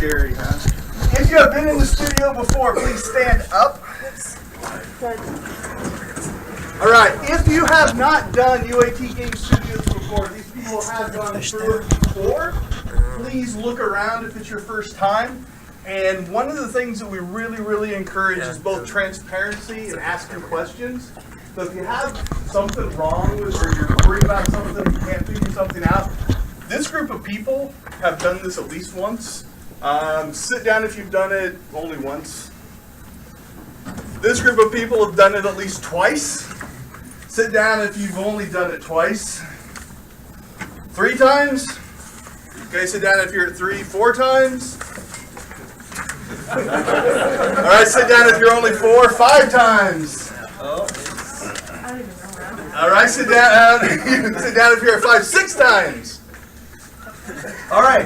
scary, huh? If you have been in the studio before, please stand up. All right, if you have not done UAT Game Studios before, these people have gone through it before. Please look around if it's your first time. And one of the things that we really encourage is both transparency and asking questions. So if you have something wrong or you're worried about something, you can't figure something out, this group of people have done this at least once. Sit down if you've done it only once. This group of people have done it at least twice. Sit down if you've only done it twice. 3 times. Okay, sit down if you're at 3, 4 times. All right, sit down if you're only 4, 5 times. All right, sit down. Sit down if you're at 5, 6 times. All right.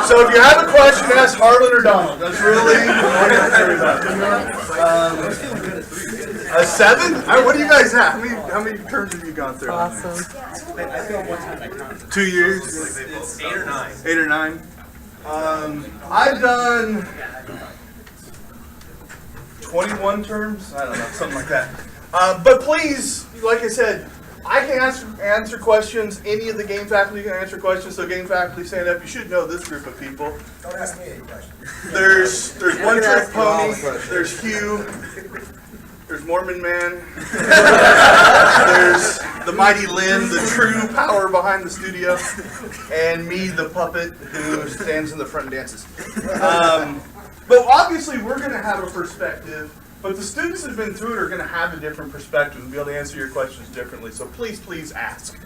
So if you have a question, ask Harlan or Donald. That's really a 7. All right, what do you guys have? How many terms have you gone through? Awesome. 2 years. It's 8 or 9. 8 or 9. I've done 21 terms. I don't know, something like that. But please, like I said, I can answer questions. Any of the game faculty can answer questions. So game faculty, stand up. You should know this group of people. Don't ask me any questions. There's One Trick Pony. There's Hugh. There's Mormon Man. There's the Mighty Lynn, the true power behind the studio, and me, the puppet who stands in the front and dances. But obviously, we're going to have a perspective. But the students that have been through it are going to have a different perspective and be able to answer your questions differently. So please ask.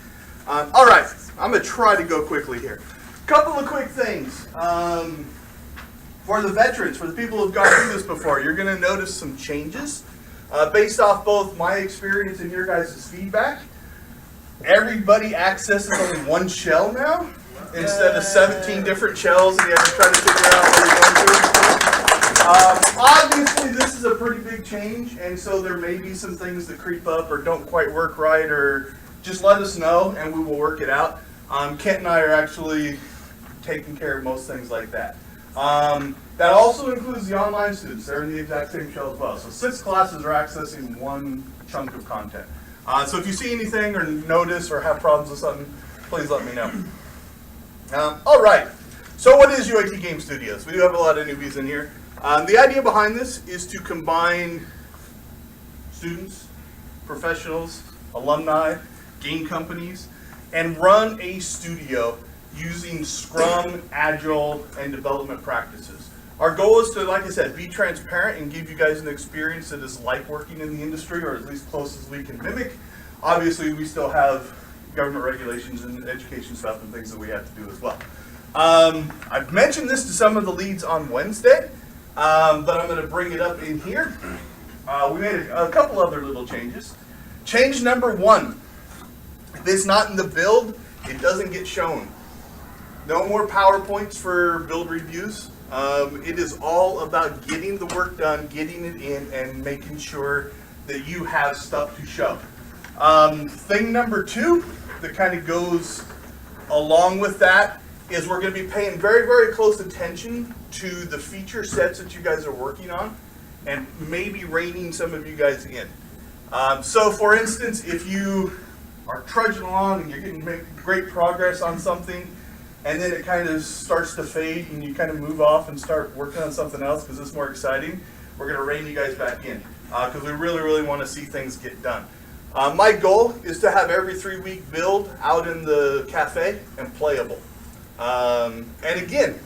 All right, I'm going to try to go quickly here. Couple of quick things. For the veterans, for the people who've gone through this before, you're going to notice some changes based off both my experience and your guys' feedback. Everybody accesses only one shell now instead of 17 different shells, and you have to try to figure out what you're going through. Obviously, this is a pretty big change, and so there may be some things that creep up or don't quite work right, or just let us know and we will work it out. Kent and I are actually taking care of most things like that. That also includes the online students. They're in the exact same shell as well. So 6 classes are accessing one chunk of content. So if you see anything or notice or have problems with something, please let me know. All right. So what is UAT Game Studios? We do have a lot of newbies in here. The idea behind this is to combine students, professionals, alumni, game companies, and run a studio using Scrum, Agile, and development practices. Our goal is to, like I said, be transparent and give you guys an experience that is like working in the industry, or at least close as we can mimic. Obviously, we still have government regulations and education stuff and things that we have to do as well. I've mentioned this to some of the leads on Wednesday, but I'm going to bring it up in here. We made a couple other little changes. Change number 1. If it's not in the build, it doesn't get shown. No more PowerPoints for build reviews. It is all about getting the work done, getting it in, and making sure that you have stuff to show. Thing number 2 that kind of goes along with that is we're going to be paying very close attention to the feature sets that you guys are working on and maybe reining some of you guys in. So for instance, if you are trudging along and you're getting great progress on something, and then it kind of starts to fade and you kind of move off and start working on something else because it's more exciting, we're going to rein you guys back in because we really want to see things get done. My goal is to have every 3-week build out in the cafe and playable. And again,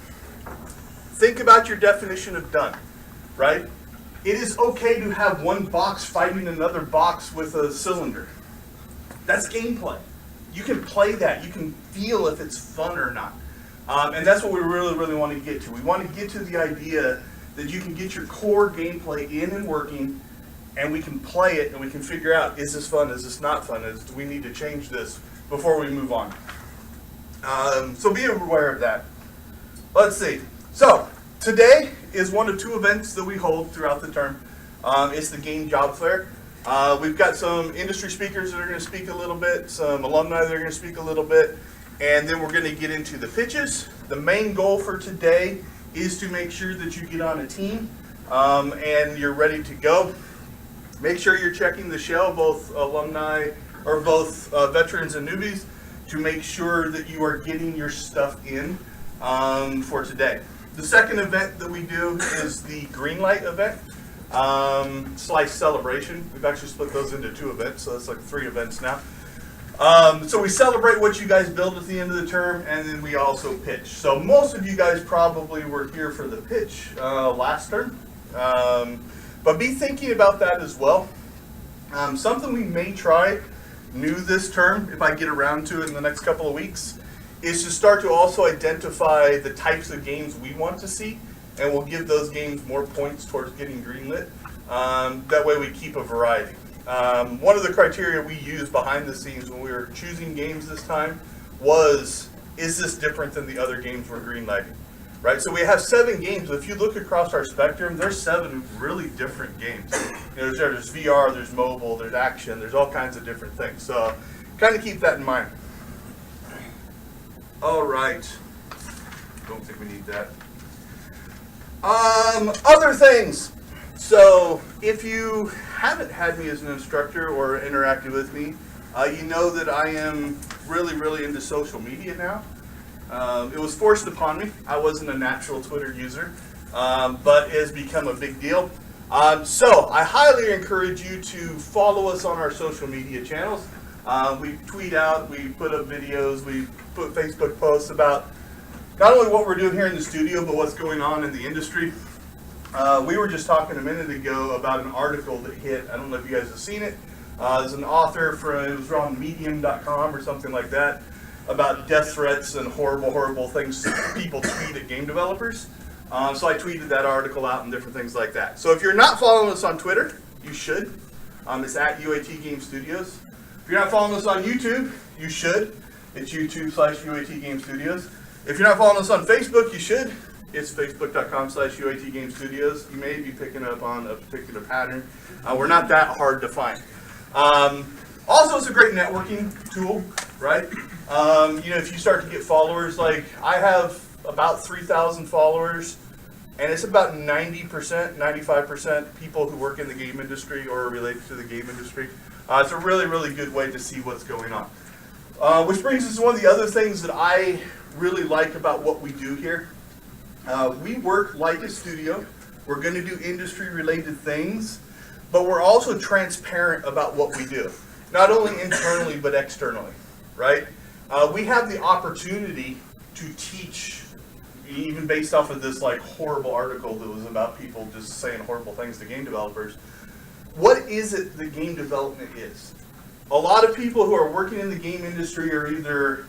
think about your definition of done, right? It is okay to have one box fighting another box with a cylinder. That's gameplay. You can play that. You can feel if it's fun or not. And that's what we really want to get to. We want to get to the idea that you can get your core gameplay in and working, and we can play it and we can figure out, is this fun, is this not fun, do we need to change this before we move on? So be aware of that. Let's see. So today is one of 2 events that we hold throughout the term. It's the Game Job Fair. We've got some industry speakers that are going to speak a little bit, some alumni that are going to speak a little bit, and then we're going to get into the pitches. The main goal for today is to make sure that you get on a team and you're ready to go. Make sure you're checking the shell, both alumni or both veterans and newbies, to make sure that you are getting your stuff in for today. The second event that we do is the green light event, Slice Celebration. We've actually split those into 2 events, so that's like 3 events now. So we celebrate what you guys build at the end of the term, and then we also pitch. So most of you guys probably were here for the pitch last term, but be thinking about that as well. Something we may try new this term, if I get around to it in the next couple of weeks, is to start to also identify the types of games we want to see, and we'll give those games more points towards getting greenlit. That way we keep a variety. One of the criteria we used behind the scenes when we were choosing games this time was, is this different than the other games we're greenlighting? Right? So we have 7 games. If you look across our spectrum, there's 7 really different games. There's VR, there's mobile, there's action, there's all kinds of different things. So kind of keep that in mind. All right. Don't think we need that. Other things. So if you haven't had me as an instructor or interacted with me, you know that I am really into social media now. It was forced upon me. I wasn't a natural Twitter user, but it has become a big deal. So I highly encourage you to follow us on our social media channels. We tweet out, we put up videos, we put Facebook posts about not only what we're doing here in the studio, but what's going on in the industry. We were just talking a minute ago about an article that hit. I don't know if you guys have seen it. There's an author it was on medium.com or something like that, about death threats and horrible things people tweet at game developers. So I tweeted that article out and different things like that. So if you're not following us on Twitter, you should. It's at UAT Game Studios. If you're not following us on YouTube, you should. It's YouTube/UAT Game Studios. If you're not following us on Facebook, you should. It's facebook.com/UAT Game Studios. You may be picking up on a particular pattern. We're not that hard to find. Also, it's a great networking tool, right? If you start to get followers, like I have about 3,000 followers, and it's about 90%, 95% people who work in the game industry or are related to the game industry. It's a really good way to see what's going on. Which brings us to one of the other things that I really like about what we do here. We work like a studio. We're going to do industry-related things, but we're also transparent about what we do, not only internally but externally, right? We have the opportunity to teach, even based off of this like horrible article that was about people just saying horrible things to game developers. What is it that game development is? A lot of people who are working in the game industry are either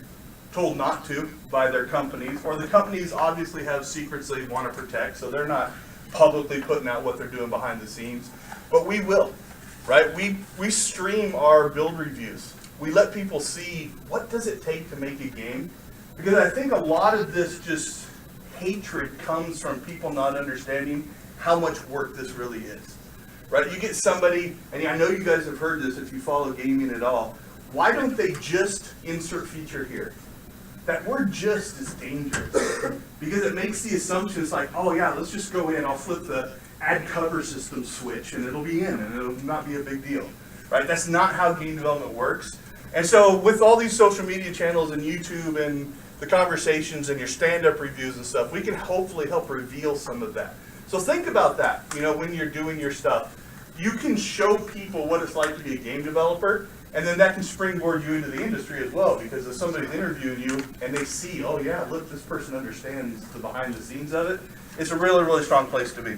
told not to by their companies, or the companies obviously have secrets they want to protect, so they're not publicly putting out what they're doing behind the scenes. But we will, right? We stream our build reviews. We let people see what does it take to make a game, because I think a lot of this just hatred comes from people not understanding how much work this really is. Right? You get somebody, and I know you guys have heard this if you follow gaming at all, why don't they just insert feature here? That word "just" is dangerous because it makes the assumption it's like, oh yeah, let's just go in, I'll flip the add cover system switch and it'll be in and it'll not be a big deal. Right? That's not how game development works. And so with all these social media channels and YouTube and the conversations and your stand-up reviews and stuff, we can hopefully help reveal some of that. So think about that, when you're doing your stuff. You can show people what it's like to be a game developer, and then that can springboard you into the industry as well, because if somebody's interviewing you and they see, oh yeah, look, this person understands the behind the scenes of it, it's a really strong place to be.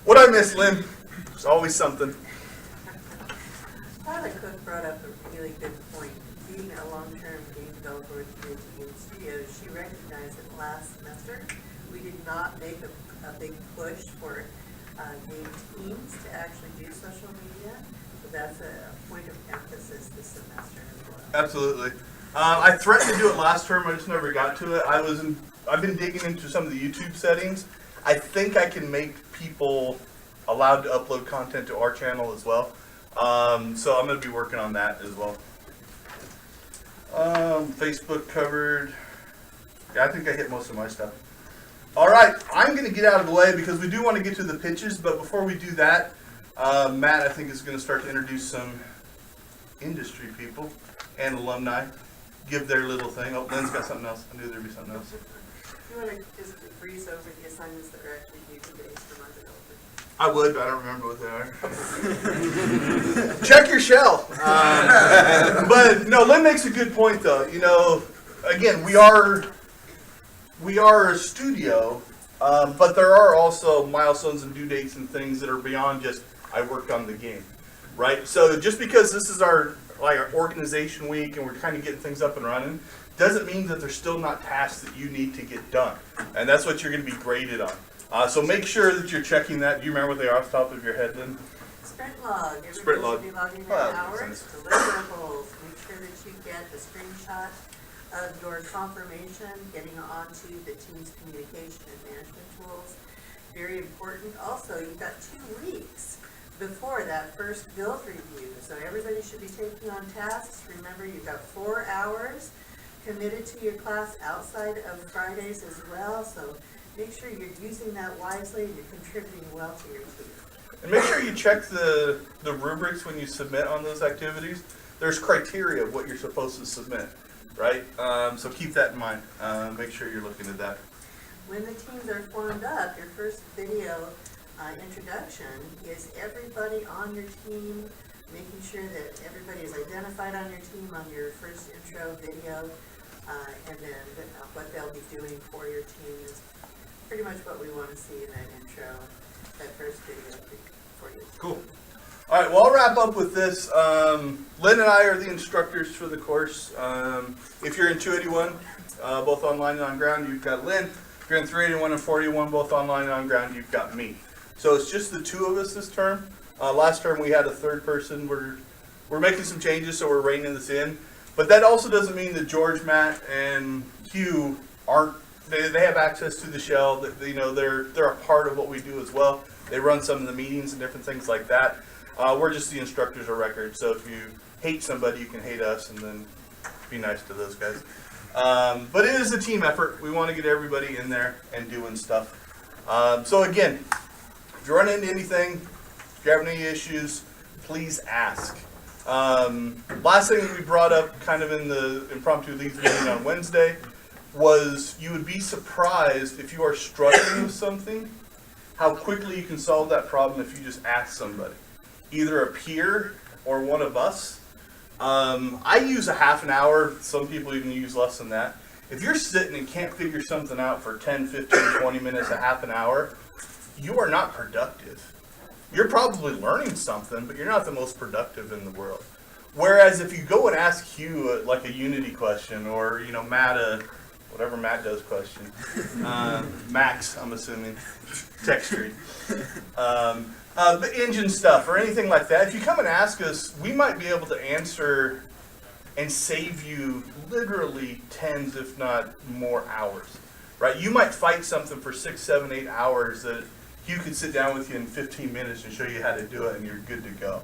What I miss, Lynn? There's always something. Tyler Cook brought up a really good point. Being a long-term game developer with UAT Game Studios, she recognized that last semester we did not make a big push for game teams to actually do social media. So that's a point of emphasis this semester as well. Absolutely. I threatened to do it last term. I just never got to it. I've been digging into some of the YouTube settings. I think I can make people allowed to upload content to our channel as well. So I'm going to be working on that as well. Facebook covered. Yeah, I think I hit most of my stuff. All right, I'm going to get out of the way because we do want to get to the pitches, but before we do that, Matt, I think, is going to start to introduce some industry people and alumni, give their little thing. Oh, Lynn's got something else. I knew there'd be something else. You want to just breeze over the assignments that are actually due today for my development? I would, but I don't remember what they are. Check your shell. But no, Lynn makes a good point, though. You know, again, we are a studio, but there are also milestones and due dates and things that are beyond just I worked on the game, right? So just because this is our organization week and we're kind of getting things up and running, doesn't mean that there's still not tasks that you need to get done, and that's what you're going to be graded on. So make sure that you're checking that. Do you remember what they are off the top of your head, Lynn? Sprint log. Sprint log. Everybody should be logging their Well, hours, makes sense. deliverables. Make sure that you get the screenshot of your confirmation, getting onto the team's communication and management tools. Very important. Also, you've got 2 weeks before that first build review. So everybody should be taking on tasks. Remember, you've got 4 hours committed to your class outside of Fridays as well. So make sure you're using that wisely and you're contributing well to your team. And make sure you check the rubrics when you submit on those activities. There's criteria of what you're supposed to submit, right? So keep that in mind. Make sure you're looking at that. When the teams are formed up, your first video introduction is everybody on your team, making sure that everybody is identified on your team on your first intro video, and then what they'll be doing for your team is pretty much what we want to see in that intro, that first video for you. Cool. All right, well, I'll wrap up with this. Lynn and I are the instructors for the course. If you're in 281, both online and on ground, you've got Lynn. If you're in 381 and 481, both online and on ground, you've got me. So it's just the 2 of us this term. Last term we had a 3rd person. We're making some changes, so we're reining this in. But that also doesn't mean that George, Matt, and Hugh aren't. They have access to the shell. That, you know, they're a part of what we do as well. They run some of the meetings and different things like that. We're just the instructors of record. So if you hate somebody, you can hate us, and then be nice to those guys. But it is a team effort. We want to get everybody in there and doing stuff. So again, if you run into anything, if you have any issues, please ask. Last thing that we brought up kind of in the impromptu leads meeting on Wednesday was you would be surprised if you are struggling with something, how quickly you can solve that problem if you just ask somebody, either a peer or one of us. I use a half an hour. Some people even use less than that. If you're sitting and can't figure something out for 10, 15, 20 minutes, a half an hour, you are not productive. You're probably learning something, but you're not the most productive in the world. Whereas if you go and ask Hugh like a Unity question, or Matt whatever Matt does question, Max, I'm assuming, text street, the engine stuff or anything like that. If you come and ask us, we might be able to answer and save you literally tens, if not more, hours. Right? You might fight something for 6, 7, 8 hours that Hugh could sit down with you in 15 minutes and show you how to do it, and you're good to go.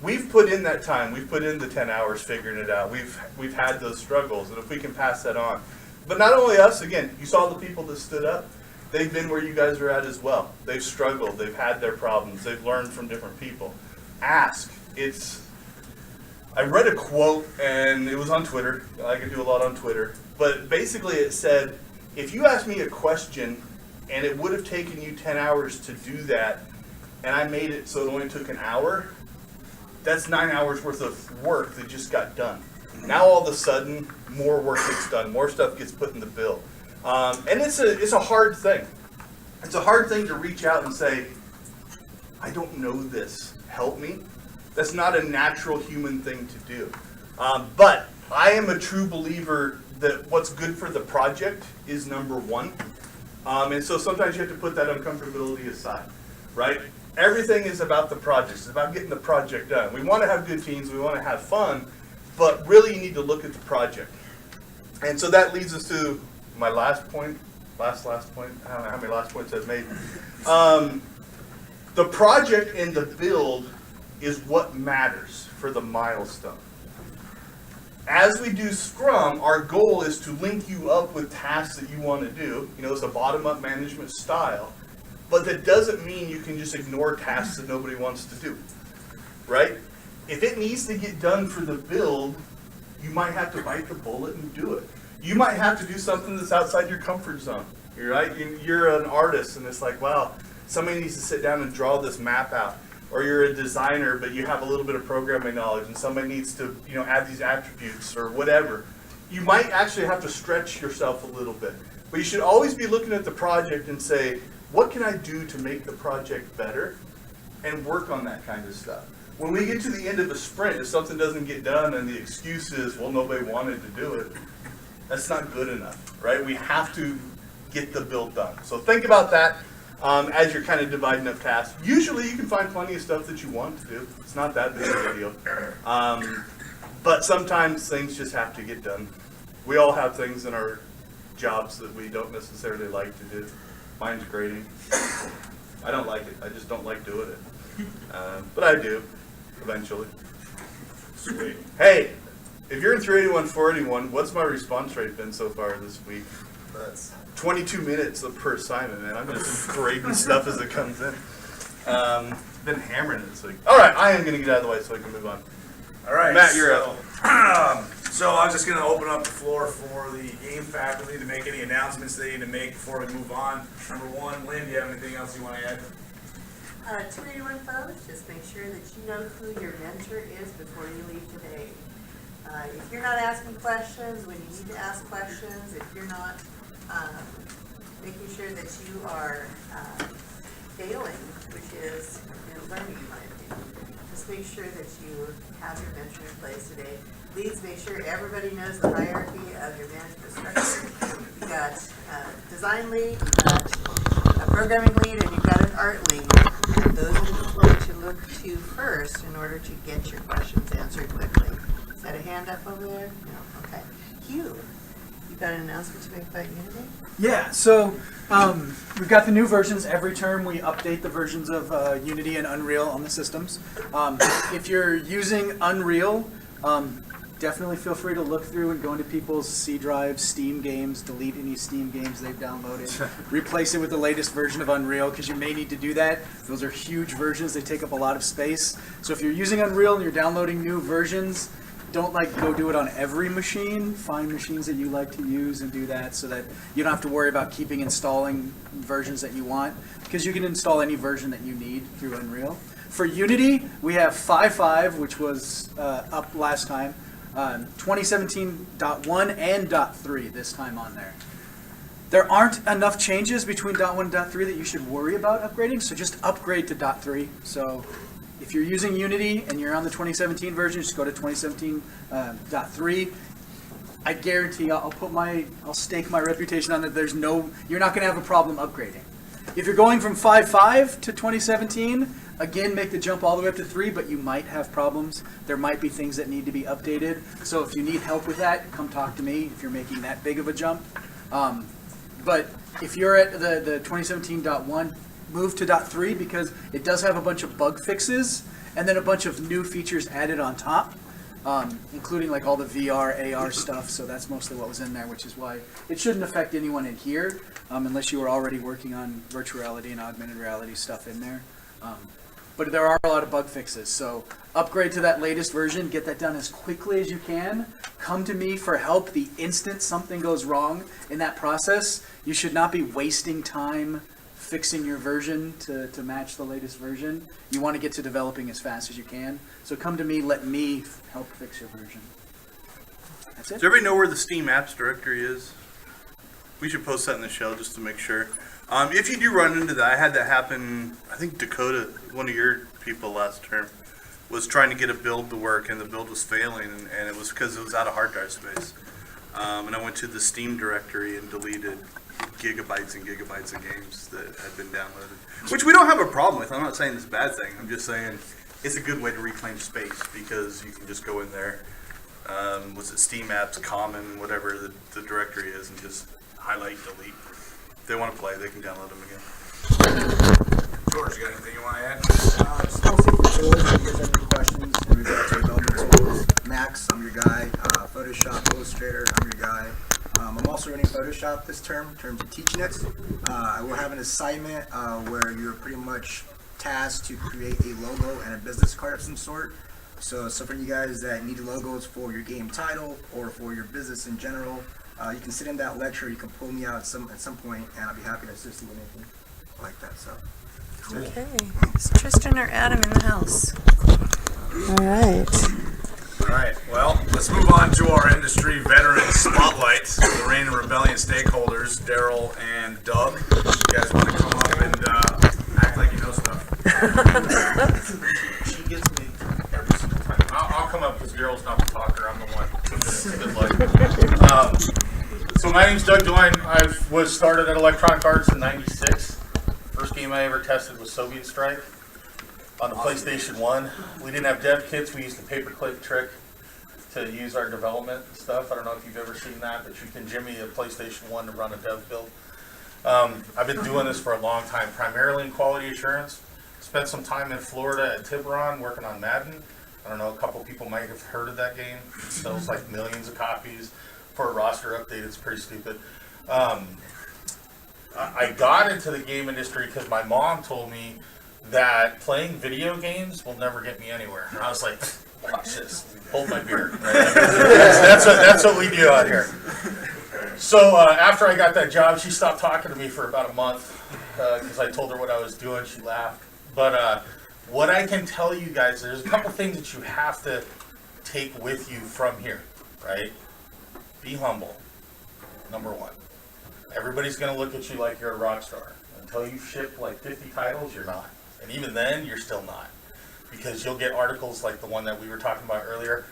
We've put in that time. We've put in the 10 hours figuring it out. We've had those struggles, and if we can pass that on. But not only us, again, you saw the people that stood up. They've been where you guys are at as well. They've struggled. They've had their problems. They've learned from different people. Ask. I read a quote, and it was on Twitter. I can do a lot on Twitter. But basically it said, if you asked me a question, and it would have taken you 10 hours to do that, and I made it so it only took an hour, that's 9 hours worth of work that just got done. Now all of a sudden, more work gets done, more stuff gets put in the bill. And it's a hard thing. It's a hard thing to reach out and say, I don't know this, help me. That's not a natural human thing to do. But I am a true believer that what's good for the project is number one. And so sometimes you have to put that uncomfortability aside, right? Everything is about the project. It's about getting the project done. We want to have good teams. We want to have fun. But really, you need to look at the project. And so that leads us to my last point. Last point. I don't know how many last points I've made. The project and the build is what matters for the milestone. As we do Scrum, our goal is to link you up with tasks that you want to do. You know, it's a bottom-up management style. But that doesn't mean you can just ignore tasks that nobody wants to do, right? If it needs to get done for the build, you might have to bite the bullet and do it. You might have to do something that's outside your comfort zone, right? You're an artist and it's like, wow, somebody needs to sit down and draw this map out. Or you're a designer, but you have a little bit of programming knowledge and somebody needs to, you know, add these attributes or whatever. You might actually have to stretch yourself a little bit. But you should always be looking at the project and say, what can I do to make the project better? And work on that kind of stuff. When we get to the end of a sprint, if something doesn't get done and the excuse is, well, nobody wanted to do it, that's not good enough, right? We have to get the build done. So think about that as you're kind of dividing up tasks. Usually you can find plenty of stuff that you want to do. It's not that big of a deal. But sometimes things just have to get done. We all have things in our jobs that we don't necessarily like to do. Mine's grading. I don't like it. I just don't like doing it. But I do, eventually. Sweet. Hey, if you're in 381, 481, what's my response rate been so far this week? That's 22 minutes per assignment, man. I'm just grading stuff as it comes in. Been hammering it this week. All right, I am going to get out of the way so I can move on. All right, Matt, you're up. So I'm just going to open up the floor for the game faculty to make any announcements they need to make before we move on. Number one, Lynn, do you have anything else you want to add? 281 folks, just make sure that you know who your mentor is before you leave today. If you're not asking questions when you need to ask questions, if you're not making sure that you are failing, which is learning, in my opinion, just make sure that you have your mentor in place today. Please make sure everybody knows the hierarchy of your management structure. You've got design lead, you've got a programming lead, and you've got an art lead. Those are the people to look to first in order to get your questions answered quickly. Is that a hand up over there? No? Okay. Hugh, you got an announcement to make about Unity? Yeah, so we've got the new versions. Every term we update the versions of Unity and Unreal on the systems. If you're using Unreal, definitely feel free to look through and go into people's C drives, Steam games, delete any Steam games they've downloaded, replace it with the latest version of Unreal, because you may need to do that. Those are huge versions. They take up a lot of space. So if you're using Unreal and you're downloading new versions, don't go do it on every machine. Find machines that you like to use and do that so that you don't have to worry about keeping installing versions that you want, because you can install any version that you need through Unreal. For Unity, we have 5.5, which was up last time. 2017.1 and .3 this time on there. There aren't enough changes between .1 and .3 that you should worry about upgrading, so just upgrade to .3. So if you're using Unity and you're on the 2017 version, just go to 2017.3. I guarantee I'll stake my reputation on that. You're not going to have a problem upgrading. If you're going from 5.5 to 2017, again, make the jump all the way up to 3, but you might have problems. There might be things that need to be updated. So if you need help with that, come talk to me if you're making that big of a jump. But if you're at the 2017.1, move to .3 because it does have a bunch of bug fixes and then a bunch of new features added on top, including like all the VR, AR stuff. So that's mostly what was in there, which is why it shouldn't affect anyone in here unless you were already working on virtual reality and augmented reality stuff in there. But there are a lot of bug fixes, so upgrade to that latest version, get that done as quickly as you can. Come to me for help the instant something goes wrong in that process. You should not be wasting time fixing your version to match the latest version. You want to get to developing as fast as you can. So come to me, let me help fix your version. That's it. Does everybody know where the Steam Apps directory is? We should post that in the show just to make sure. If you do run into that, I had that happen. I think Dakota, one of your people last term, was trying to get a build to work, and the build was failing, and it was because it was out of hard drive space. And I went to the Steam directory and deleted gigabytes and gigabytes of games that had been downloaded, which we don't have a problem with. I'm not saying it's a bad thing. I'm just saying it's a good way to reclaim space because you can just go in there. Was it Steam Apps, Common, whatever the directory is, and just highlight, delete. If they want to play, they can download them again. George, you got anything you want to add? Just mostly for George, if you guys have any questions in regards to development tools, Max, I'm your guy. Photoshop, Illustrator, I'm your guy. I'm also running Photoshop this term in terms of teaching it. I will have an assignment where you're pretty much tasked to create a logo and a business card of some sort. So for you guys that need logos for your game title or for your business in general, you can sit in that lecture. You can pull me out at some point, and I'll be happy to assist you with anything like that. So. Okay. Is Tristan or Adam in the house? All right. All right, well, let's move on to our industry veteran spotlight. The Reign and Rebellion stakeholders, Daryl and Doug. You guys want to come up and act like you know stuff? She gets me every single time. I'll come up because Daryl's not the talker. I'm the one. Good luck. So my name's Doug Doyne. I was started at Electronic Arts in '96. First game I ever tested was Soviet Strike on the PlayStation 1. We didn't have dev kits. We used the paperclip trick to use our development stuff. I don't know if you've ever seen that, but you can jimmy a PlayStation 1 to run a dev build. I've been doing this for a long time, primarily in quality assurance. Spent some time in Florida at Tiburon working on Madden. I don't know, a couple people might have heard of that game. It sells like millions of copies. For a roster update, it's pretty stupid. I got into the game industry because my mom told me that playing video games will never get me anywhere. And I was like, watch this, hold my beer. Right? That's what we do out here. So after I got that job, she stopped talking to me for about a month because I told her what I was doing. She laughed. But what I can tell you guys, there's a couple things that you have to take with you from here, right? Be humble, number one. Everybody's going to look at you like you're a rock star. Until you ship like 50 titles, you're not. And even then, you're still not. Because you'll get articles like the one that we were talking about earlier,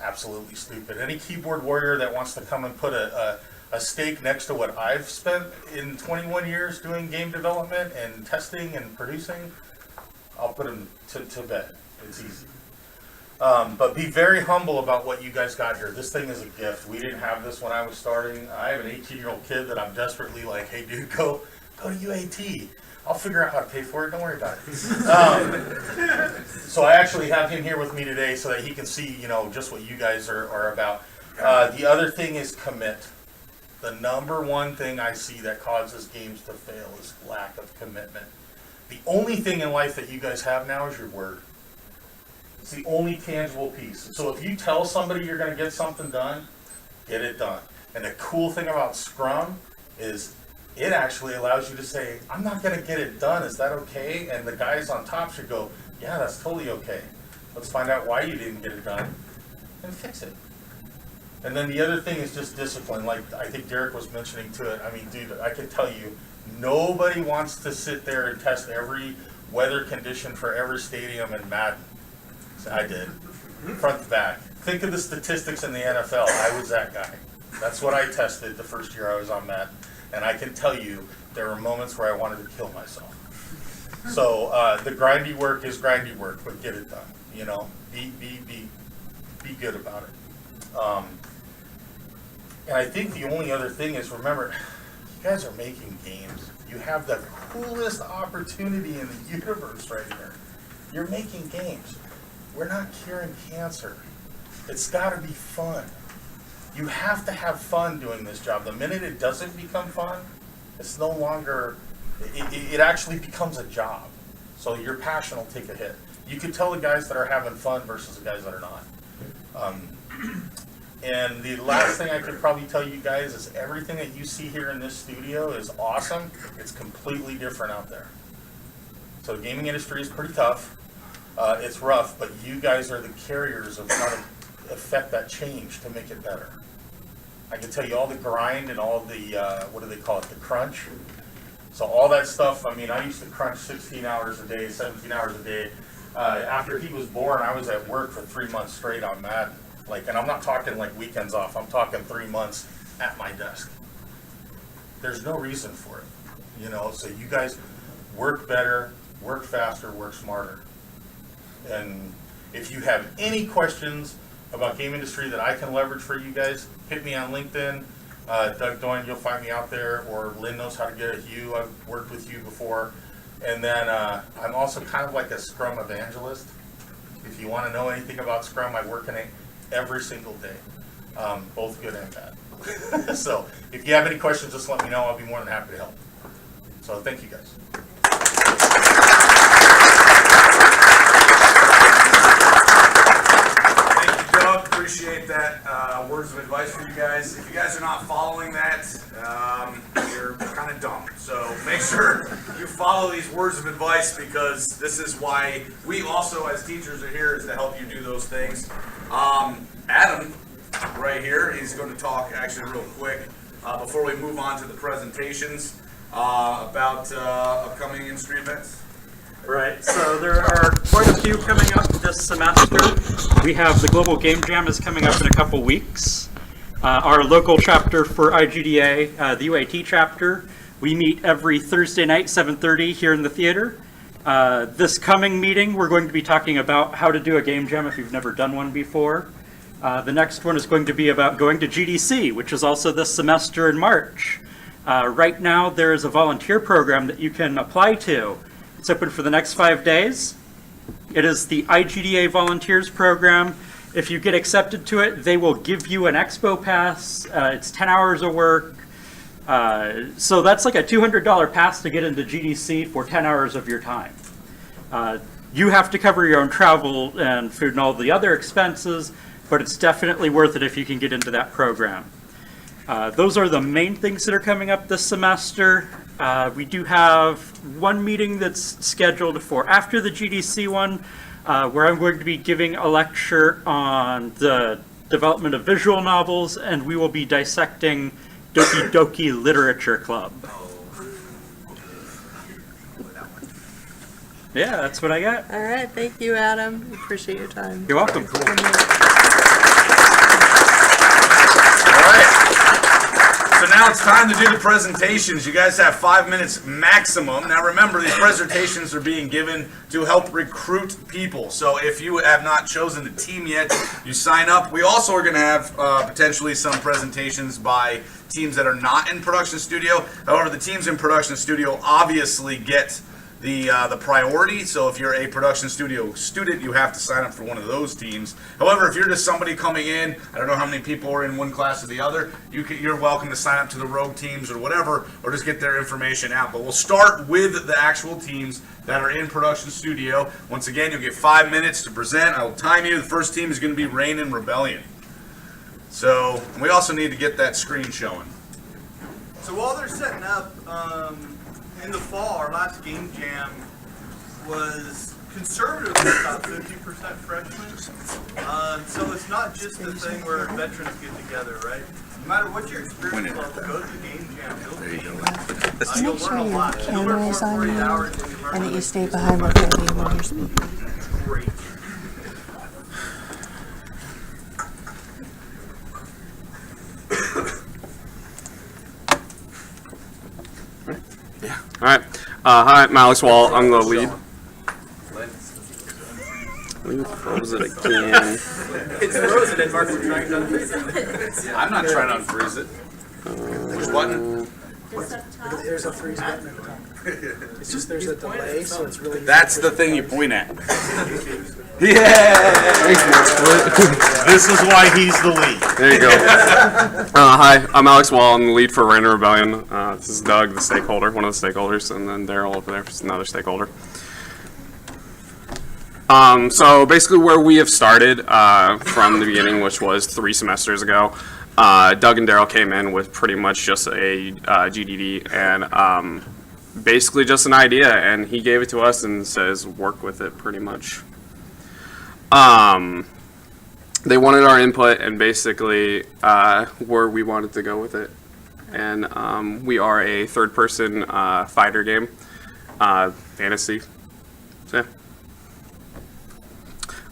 absolutely stupid. Any keyboard warrior that wants to come and put a stake next to what I've spent in 21 years doing game development and testing and producing, I'll put them to bed. It's easy. But be very humble about what you guys got here. This thing is a gift. We didn't have this when I was starting. I have an 18-year-old kid that I'm desperately like, hey dude, go to UAT. I'll figure out how to pay for it. Don't worry about it. So I actually have him here with me today so that he can see, just what you guys are about. The other thing is commit. The number one thing I see that causes games to fail is lack of commitment. The only thing in life that you guys have now is your word. It's the only tangible piece. So if you tell somebody you're going to get something done, get it done. And the cool thing about Scrum is it actually allows you to say, I'm not going to get it done. Is that okay? And the guys on top should go, yeah, that's totally okay. Let's find out why you didn't get it done and fix it. And then the other thing is just discipline. Like I think Derek was mentioning to it. I mean, dude, I can tell you, nobody wants to sit there and test every weather condition for every stadium in Madden. So I did, front to back. Think of the statistics in the NFL. I was that guy. That's what I tested the first year I was on Madden. And I can tell you, there were moments where I wanted to kill myself. So the grindy work is grindy work, but get it done. Be good about it. And I think the only other thing is, remember, you guys are making games. You have the coolest opportunity in the universe right here. You're making games. We're not curing cancer. It's got to be fun. You have to have fun doing this job. The minute it doesn't become fun, it's no longer, it actually becomes a job. So your passion will take a hit. You can tell the guys that are having fun versus the guys that are not. And the last thing I could probably tell you guys is everything that you see here in this studio is awesome. It's completely different out there. So the gaming industry is pretty tough. It's rough, but you guys are the carriers of how to affect that change to make it better. I can tell you all the grind and all the, what do they call it, the crunch. So all that stuff, I mean, I used to crunch 16 hours a day, 17 hours a day. After he was born, I was at work for 3 months straight on Madden. And I'm not talking like weekends off, I'm talking 3 months at my desk. There's no reason for it, so you guys work better, work faster, work smarter. And if you have any questions about game industry that I can leverage for you guys, hit me on LinkedIn. Doug Doyne, you'll find me out there, or Lynn knows how to get at you. I've worked with you before. And then I'm also kind of like a Scrum evangelist. If you want to know anything about Scrum, I work in every single day, both good and bad. So if you have any questions, just let me know. I'll be more than happy to help. So thank you guys. Thank you, Doug. Appreciate that words of advice for you guys. If you guys are not following that, you're kind of dumb. So make sure you follow these words of advice, because this is why we also as teachers are here, is to help you do those things. Adam, right here, he's going to talk actually real quick before we move on to the presentations about upcoming industry events. Right, so there are quite a few coming up this semester. We have the Global Game Jam is coming up in a couple weeks. Our local chapter for IGDA, the UAT chapter, we meet every Thursday night, 7:30 here in the theater. This coming meeting, we're going to be talking about how to do a game jam if you've never done one before. The next one is going to be about going to GDC, which is also this semester in March. Right now, there is a volunteer program that you can apply to. It's open for the next 5 days. It is the IGDA Volunteers Program. If you get accepted to it, they will give you an expo pass. It's 10 hours of work. So that's like a $200 pass to get into GDC for 10 hours of your time. You have to cover your own travel and food and all the other expenses, but it's definitely worth it if you can get into that program. Those are the main things that are coming up this semester. We do have one meeting that's scheduled for after the GDC one, where I'm going to be giving a lecture on the development of visual novels, and we will be dissecting Doki Doki Literature Club. Yeah, that's what I got. All right, thank you, Adam. Appreciate your time. You're welcome. All right. So now it's time to do the presentations. You guys have 5 minutes maximum. Now remember, these presentations are being given to help recruit people. So if you have not chosen a team yet, you sign up. We also are going to have potentially some presentations by teams that are not in production studio. However, the teams in production studio obviously get the priority. So if you're a production studio student, you have to sign up for one of those teams. However, if you're just somebody coming in, I don't know how many people are in one class or the other, you're welcome to sign up to the rogue teams or whatever, or just get their information out. But we'll start with the actual teams that are in production studio. Once again, you'll get 5 minutes to present. I will time you. The first team is going to be Reign and Rebellion. So we also need to get that screen showing. So while they're setting up, in the fall, our last game jam was conservatively about 50% freshmen. So it's not just the thing where veterans get together, right? No matter what your experience level, go to the game jam. You'll Make learn sure a your lot. You'll learn camera is more on 40 you hours than you learn and that on you the stay TV. behind the podium when you're speaking. Great. All right. Hi, I'm Alex Wall. I'm the lead. Let me close it again. It's frozen and Mark's trying to unfreeze it. I'm not trying to unfreeze it. Which button? There's a freeze button at the top. It's just there's a delay, so it's really. That's the thing you point at. This is why he's the lead. There you go. Hi, I'm Alex Wall. I'm the lead for Reign and Rebellion. This is Doug, the stakeholder, one of the stakeholders, and then Daryl over there is another stakeholder. So basically where we have started from the beginning, which was 3 semesters ago, Doug and Daryl came in with pretty much just a GDD and basically just an idea, and he gave it to us and says work with it pretty much. They wanted our input and basically where we wanted to go with it. And we are a third-person fighter game, fantasy. So, yeah.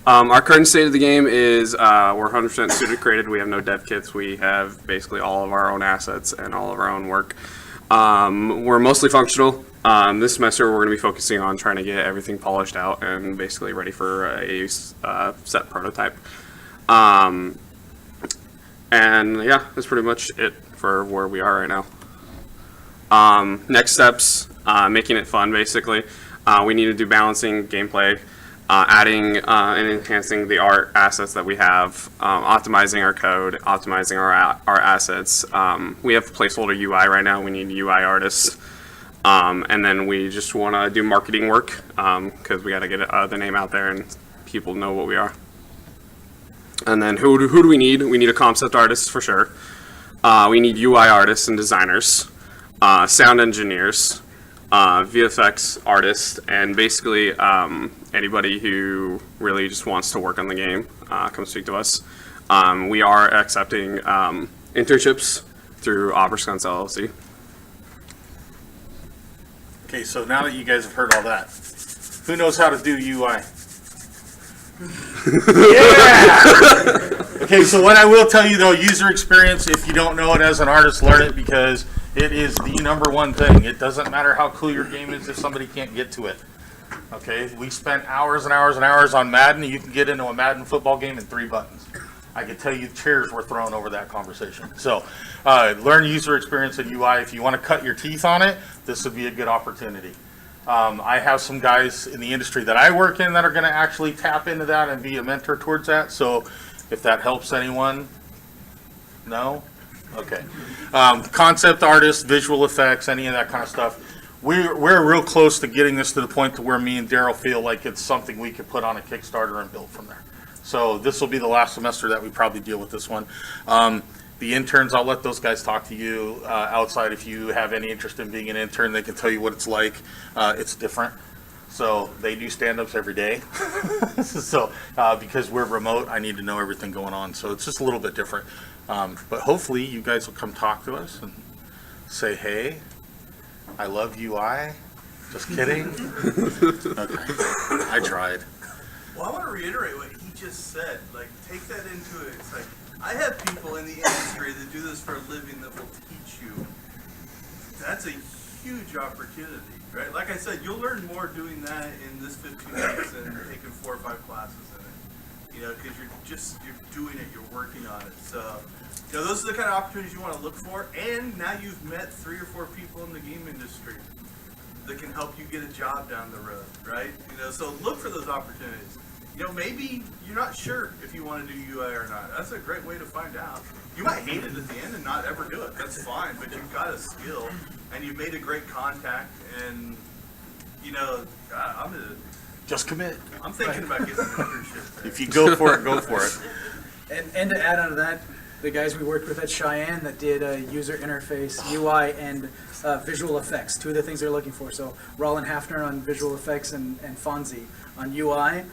Our current state of the game is we're 100% student created. We have no dev kits. We have basically all of our own assets and all of our own work. We're mostly functional. This semester we're going to be focusing on trying to get everything polished out and basically ready for a set prototype. And yeah, that's pretty much it for where we are right now. Next steps, making it fun basically. We need to do balancing gameplay. adding and enhancing the art assets that we have, optimizing our code, optimizing our assets. We have placeholder UI right now. We need UI artists. And then we just want to do marketing work because we got to get the name out there and people know what we are. And then who do we need? We need a concept artist for sure. We need UI artists and designers, sound engineers, VFX artists, and basically anybody who really just wants to work on the game, come speak to us. We are accepting internships through Oberskunst LLC. Okay, so now that you guys have heard all that, who knows how to do UI? Yeah! Okay, so what I will tell you though, user experience, if you don't know it as an artist, learn it because it is the #1 thing. It doesn't matter how cool your game is if somebody can't get to it. Okay, we spent hours and hours and hours on Madden. You can get into a Madden football game in 3 buttons. I can tell you chairs were thrown over that conversation. So learn user experience and UI. If you want to cut your teeth on it, this would be a good opportunity. I have some guys in the industry that I work in that are going to actually tap into that and be a mentor towards that. So if that helps anyone, no? Okay. Concept artists, visual effects, any of that kind of stuff. We're real close to getting this to the point to where me and Daryl feel like it's something we could put on a Kickstarter and build from there. So this will be the last semester that we probably deal with this one. The interns, I'll let those guys talk to you outside. If you have any interest in being an intern, they can tell you what it's like. It's different. So they do stand-ups every day. So because we're remote, I need to know everything going on. So it's just a little bit different. But hopefully you guys will come talk to us and say, hey, I love UI. Just kidding. Okay. I tried. Well, I want to reiterate what he just said. Like, take that into it. It's like, I have people in the industry that do this for a living that will teach you. That's a huge opportunity, right? Like I said, you'll learn more doing that in this 15 minutes than taking 4 or 5 classes in it. You know, because you're doing it, you're working on it. So, you know, those are the kind of opportunities you want to look for. And now you've met 3 or 4 people in the game industry that can help you get a job down the road, right? You know, so look for those opportunities. You know, maybe you're not sure if you want to do UI or not. That's a great way to find out. You might hate it at the end and not ever do it. That's fine, but you've got a skill and you've made a great contact. And you know, Just commit. I'm thinking about getting an internship. If you go for it, go for it. And to add on to that, the guys we worked with at Cheyenne that did user interface, UI, and visual effects, 2 of the things they're looking for. So Roland Hafner on visual effects and Fonzie on UI.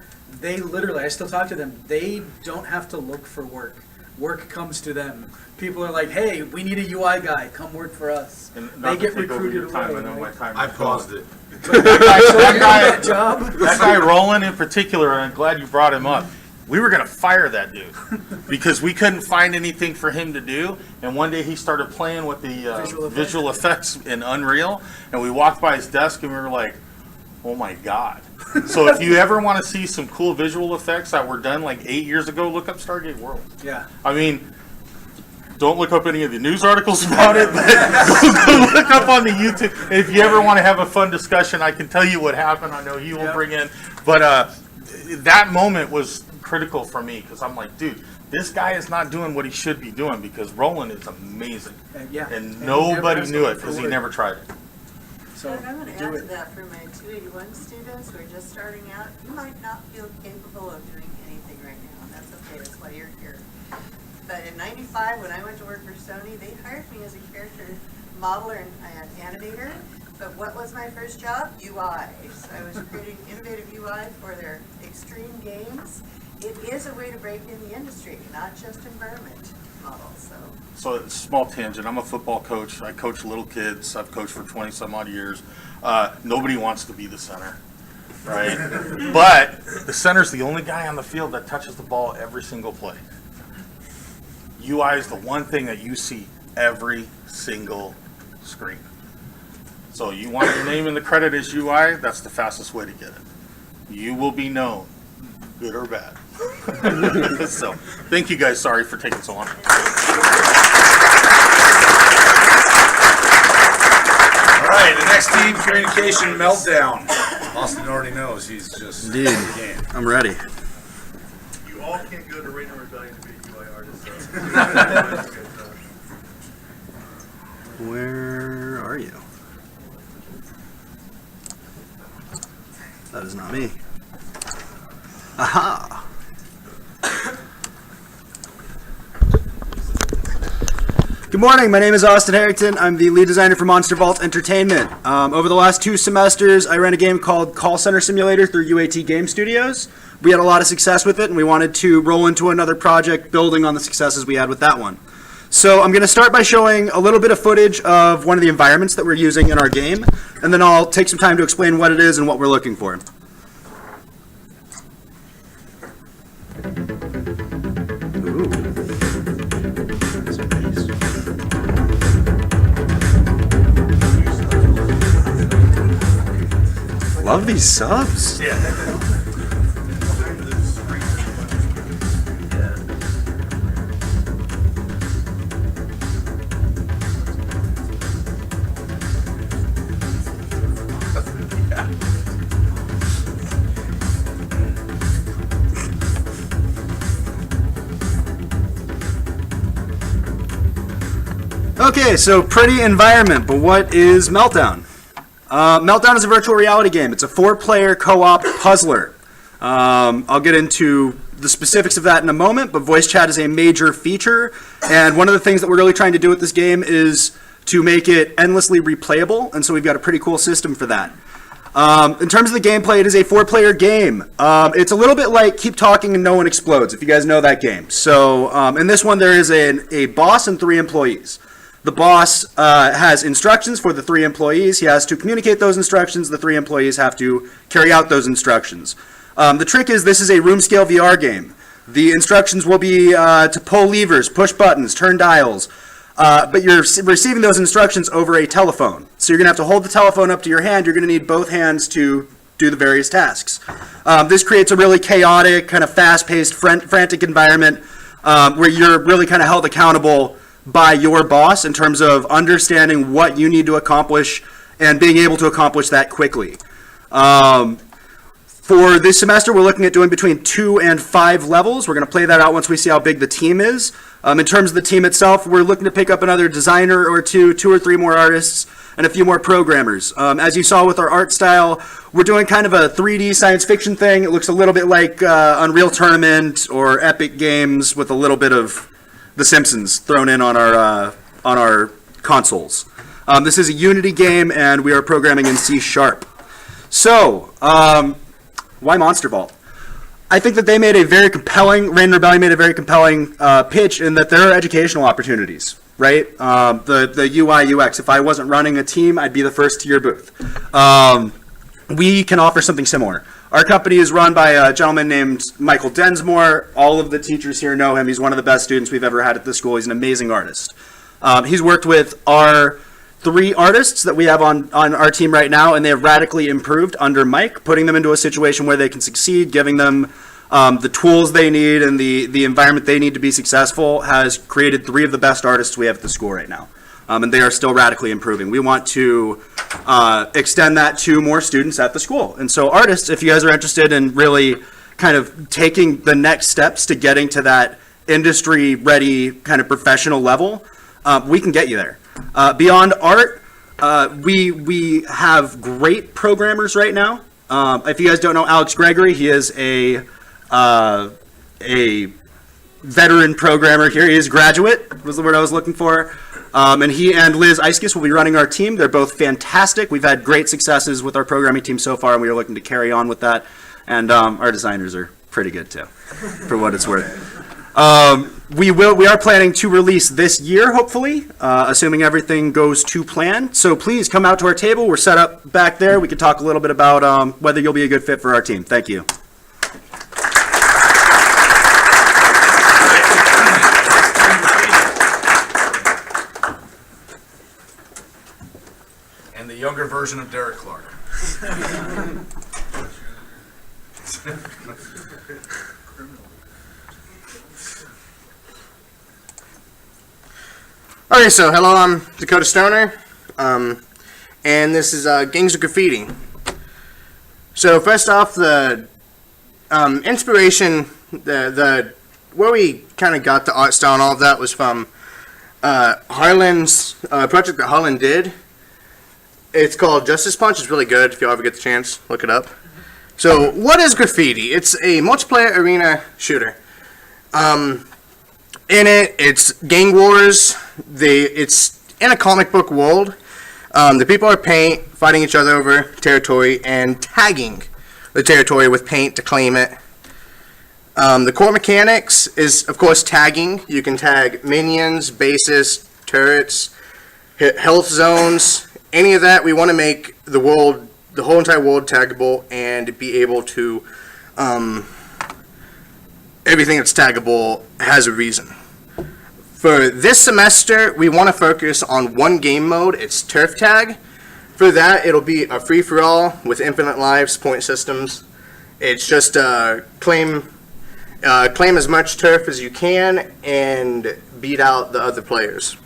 They literally, I still talk to them, they don't have to look for work. Work comes to them. People are like, hey, we need a UI guy, come work for us. And They not to get take over recruited your time, away. I know my right? time. I paused it. That Job? guy Roland in particular, and I'm glad you brought him up. We were gonna fire that dude because we couldn't find anything for him to do. And one day he started playing with the visual effects in Unreal, and we walked by his desk and we were like, oh my God. So if you ever want to see some cool visual effects that were done like 8 years ago, look up Stargate World. Yeah. I mean, don't look up any of the news articles about it, but go look up on the YouTube. If you ever want to have a fun discussion, I can tell you what happened. I know he will bring in. But that moment was critical for me because I'm like, dude, this guy is not doing what he should be doing because Roland is amazing. Yeah. And he nobody never knew asked it because he for work. never tried it. So And I'm going to do add to it. that for my 281 students who are just starting out. You might not feel capable of doing anything right now, and that's okay. That's why you're here. But in '95, when I went to work for Sony, they hired me as a character modeler and animator. But what was my first job? UI. So I was creating innovative UI for their extreme games. It is a way to break in the industry, not just environment models. So small tangent, I'm a football coach. I coach little kids. I've coached for 20 some odd years. Nobody wants to be the center, right? But the center's the only guy on the field that touches the ball every single play. UI is the one thing that you see every single screen. So you want your name in the credit as UI, that's the fastest way to get it. You will be known, good or bad. So, thank you guys. Sorry for taking so long. All right, the next team, communication meltdown. Austin already knows he's just Indeed. in the game. I'm ready. You all can't go to Rain and Rebellion to be a UI artist. Where are you? That is not me. Aha! Good morning, my name is Austin Harrington. I'm the lead designer for Monster Vault Entertainment. Over the last 2 semesters, I ran a game called Call Center Simulator through UAT Game Studios. We had a lot of success with it, and we wanted to roll into another project building on the successes we had with that one. So I'm going to start by showing a little bit of footage of one of the environments that we're using in our game, and then I'll take some time to explain what it is and what we're looking for. Love these subs. Okay, so pretty environment, but what is Meltdown? Meltdown is a virtual reality game. It's a 4-player co-op puzzler. I'll get into the specifics of that in a moment, but voice chat is a major feature, and one of the things that we're really trying to do with this game is to make it endlessly replayable, and so we've got a pretty cool system for that. In terms of the gameplay, it is a 4-player game. It's a little bit like Keep Talking and No One Explodes, if you guys know that game. So in this one, there is a boss and 3 employees. The boss has instructions for the 3 employees. He has to communicate those instructions. The 3 employees have to carry out those instructions. The trick is this is a room-scale VR game. The instructions will be to pull levers, push buttons, turn dials, but you're receiving those instructions over a telephone. So you're going to have to hold the telephone up to your hand. You're going to need both hands to do the various tasks. This creates a really chaotic, kind of fast-paced, frantic environment where you're really kind of held accountable by your boss in terms of understanding what you need to accomplish and being able to accomplish that quickly. For this semester, we're looking at doing between 2 and 5 levels. We're going to play that out once we see how big the team is. In terms of the team itself, we're looking to pick up another designer or 2 or 3 more artists, and a few more programmers. As you saw with our art style, we're doing kind of a 3D science fiction thing. It looks a little bit like Unreal Tournament or Epic Games with a little bit of The Simpsons thrown in on our consoles. This is a Unity game, and we are programming in C#. So, why Monster Vault? I think that they made a very compelling, Rain and Rebellion made a very compelling pitch in that there are educational opportunities, right? The UI, UX, if I wasn't running a team, I'd be the first to your booth. We can offer something similar. Our company is run by a gentleman named Michael Densmore. All of the teachers here know him. He's one of the best students we've ever had at this school. He's an amazing artist. He's worked with our 3 artists that we have on our team right now, and they have radically improved under Mike, putting them into a situation where they can succeed, giving them the tools they need and the environment they need to be successful, has created 3 of the best artists we have at the school right now. And they are still radically improving. We want to extend that to more students at the school. And so artists, if you guys are interested in really kind of taking the next steps to getting to that industry-ready kind of professional level, we can get you there. Beyond art, we have great programmers right now. If you guys don't know Alex Gregory, he is a veteran programmer here. He is a graduate, was the word I was looking for. And he and Liz Eiskis will be running our team. They're both fantastic. We've had great successes with our programming team so far, and we are looking to carry on with that. And our designers are pretty good too, for what it's worth. We are planning to release this year, hopefully, assuming everything goes to plan. So please come out to our table. We're set up back there. We can talk a little bit about whether you'll be a good fit for our team. Thank you. And the younger version of Derek Clark. Okay, so hello, I'm Dakota Stoner, and this is Gangs of Graffiti. So first off, the inspiration, the where we kind of got the art style and all of that was from Harlan's project that Harlan did. It's called Justice Punch. It's really good. If you ever get the chance, look it up. So what is graffiti? It's a multiplayer arena shooter. In it, it's gang wars. It's in a comic book world. The people are paint, fighting each other over territory, and tagging the territory with paint to claim it. The core mechanics is, of course, tagging. You can tag minions, bases, turrets, health zones, any of that. We want to make the world, the whole entire world, taggable and be able to, everything that's taggable has a reason. For this semester, we want to focus on one game mode. It's turf tag. For that, it'll be a free-for-all with infinite lives, point systems. It's just claim as much turf as you can and beat out the other players.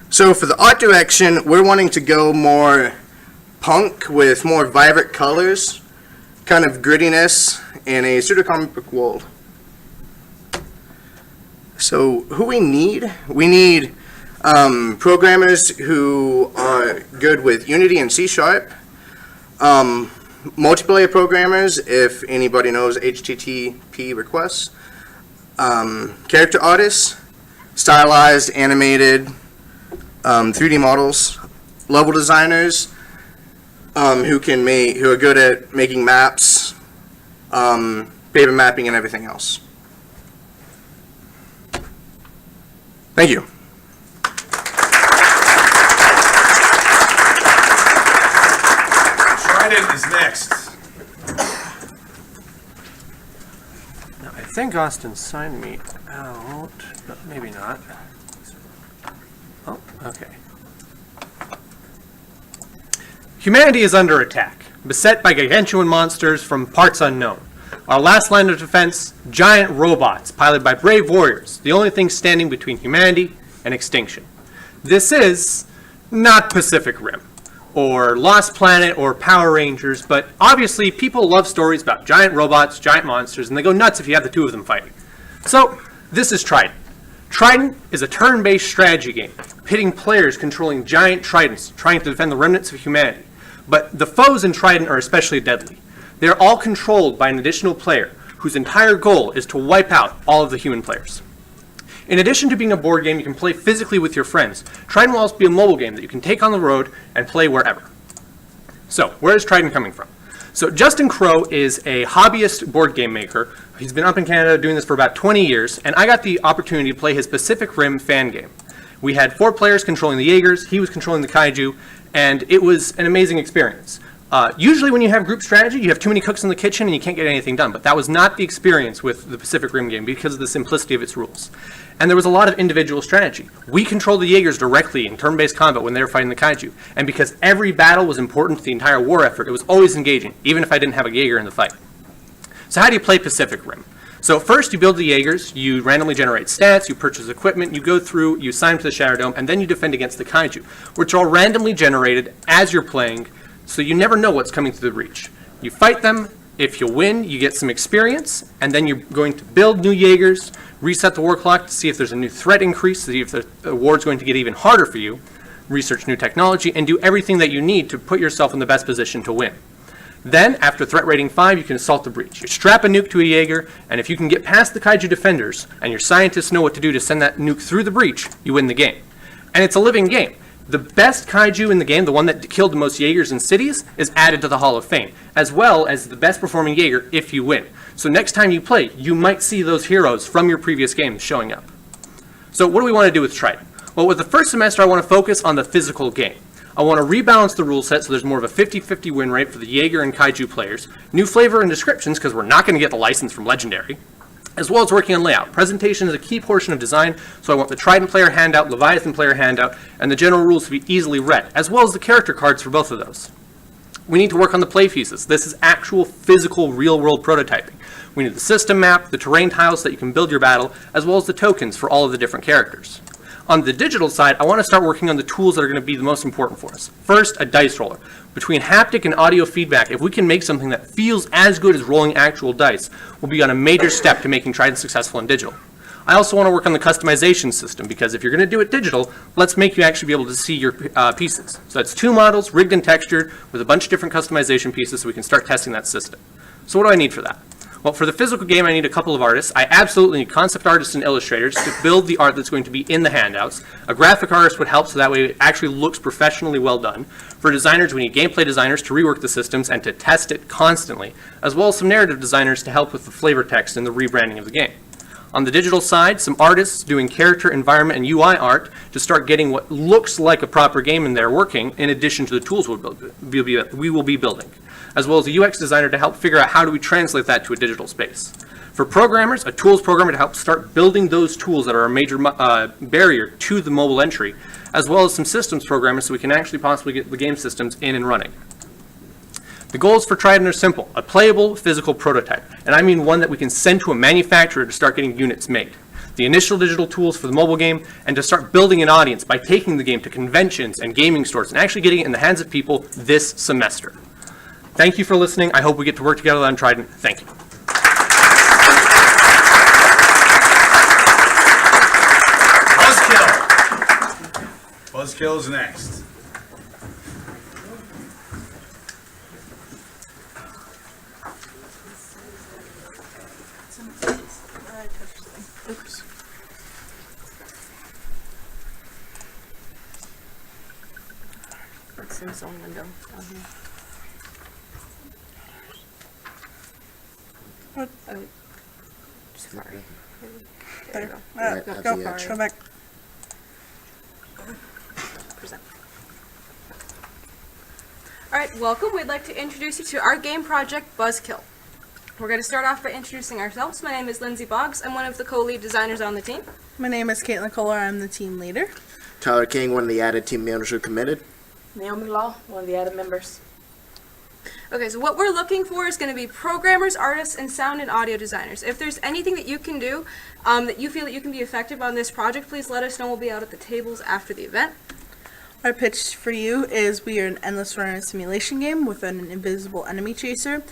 So for the art direction, we're wanting to go more punk with more vibrant colors, kind of grittiness in a pseudo comic book world. So who we need programmers who are good with Unity and C#, multiplayer programmers, if anybody knows HTTP requests, character artists, stylized, animated, 3D models, level designers, who are good at making maps, paper mapping, and everything else. Thank you. Trident is next. Now, I think Austin signed me out, but maybe not. Oh, okay. Humanity is under attack, beset by gargantuan monsters from parts unknown. Our last line of defense, giant robots piloted by brave warriors, the only thing standing between humanity and extinction. This is not Pacific Rim, or Lost Planet, or Power Rangers, but obviously people love stories about giant robots, giant monsters, and they go nuts if you have the two of them fighting. So, this is Trident. Trident is a turn-based strategy game, pitting players controlling giant tridents, trying to defend the remnants of humanity. But the foes in Trident are especially deadly. They are all controlled by an additional player, whose entire goal is to wipe out all of the human players. In addition to being a board game you can play physically with your friends, Trident will also be a mobile game that you can take on the road and play wherever. So, where is Trident coming from? So, Justin Crow is a hobbyist board game maker. He's been up in Canada doing this for about 20 years, and I got the opportunity to play his Pacific Rim fan game. We had 4 players controlling the Jaegers, he was controlling the Kaiju, and it was an amazing experience. Usually when you have group strategy, you have too many cooks in the kitchen and you can't get anything done, but that was not the experience with the Pacific Rim game because of the simplicity of its rules. And there was a lot of individual strategy. We controlled the Jaegers directly in turn-based combat when they were fighting the Kaiju, and because every battle was important to the entire war effort, it was always engaging, even if I didn't have a Jaeger in the fight. So how do you play Pacific Rim? So first you build the Jaegers, you randomly generate stats, you purchase equipment, you go through, you sign to the Shadow Dome, and then you defend against the Kaiju, which are all randomly generated as you're playing, so you never know what's coming through the breach. You fight them, if you win, you get some experience, and then you're going to build new Jaegers, reset the war clock to see if there's a new threat increase, to see if the war's going to get even harder for you, research new technology, and do everything that you need to put yourself in the best position to win. Then, after threat rating 5, you can assault the breach. You strap a nuke to a Jaeger, and if you can get past the Kaiju defenders, and your scientists know what to do to send that nuke through the breach, you win the game. And it's a living game. The best Kaiju in the game, the one that killed the most Jaegers in cities, is added to the Hall of Fame, as well as the best performing Jaeger if you win. So next time you play, you might see those heroes from your previous games showing up. So what do we want to do with Trident? Well, with the first semester, I want to focus on the physical game. I want to rebalance the rule set so there's more of a 50-50 win rate for the Jaeger and Kaiju players, new flavor and descriptions because we're not going to get the license from Legendary, as well as working on layout. Presentation is a key portion of design, so I want the Trident player handout, Leviathan player handout, and the general rules to be easily read, as well as the character cards for both of those. We need to work on the play pieces. This is actual physical real-world prototyping. We need the system map, the terrain tiles so that you can build your battle, as well as the tokens for all of the different characters. On the digital side, I want to start working on the tools that are going to be the most important for us. First, a dice roller. Between haptic and audio feedback, if we can make something that feels as good as rolling actual dice, we'll be on a major step to making Trident successful in digital. I also want to work on the customization system, because if you're going to do it digital, let's make you actually be able to see your pieces. So that's 2 models, rigged and textured, with a bunch of different customization pieces so we can start testing that system. So what do I need for that? Well, for the physical game, I need a couple of artists. I absolutely need concept artists and illustrators to build the art that's going to be in the handouts. A graphic artist would help, so that way it actually looks professionally well done. For designers, we need gameplay designers to rework the systems and to test it constantly, as well as some narrative designers to help with the flavor text and the rebranding of the game. On the digital side, some artists doing character, environment, and UI art to start getting what looks like a proper game in there working, in addition to the tools we will be building, as well as a UX designer to help figure out how do we translate that to a digital space. For programmers, a tools programmer to help start building those tools that are a major barrier to the mobile entry, as well as some systems programmers so we can actually possibly get the game systems in and running. The goals for Trident are simple: a playable physical prototype, and I mean one that we can send to a manufacturer to start getting units made. The initial digital tools for the mobile game, and to start building an audience by taking the game to conventions and gaming stores and actually getting it in the hands of people this semester. Thank you for listening. I hope we get to work together on Trident. Thank you. Buzzkill. Buzzkill is next. Oops. It's in its own window down here. What? Sorry. There. you go. Right Go, at go, the edge. go back. Present. All right, welcome. We'd like to introduce you to our game project, Buzzkill. We're going to start off by introducing ourselves. My name is Lindsay Boggs. I'm one of the co-lead designers on the team. My name is Caitlin Kohler. I'm the team leader. Tyler King, one of the added team members who committed. Naomi Law, one of the added members. Okay, so what we're looking for is going to be programmers, artists, and sound and audio designers. If there's anything that you can do that you feel that you can be effective on this project, please let us know. We'll be out at the tables after the event. Our pitch for you is we are an endless runner simulation game with an invisible enemy chaser.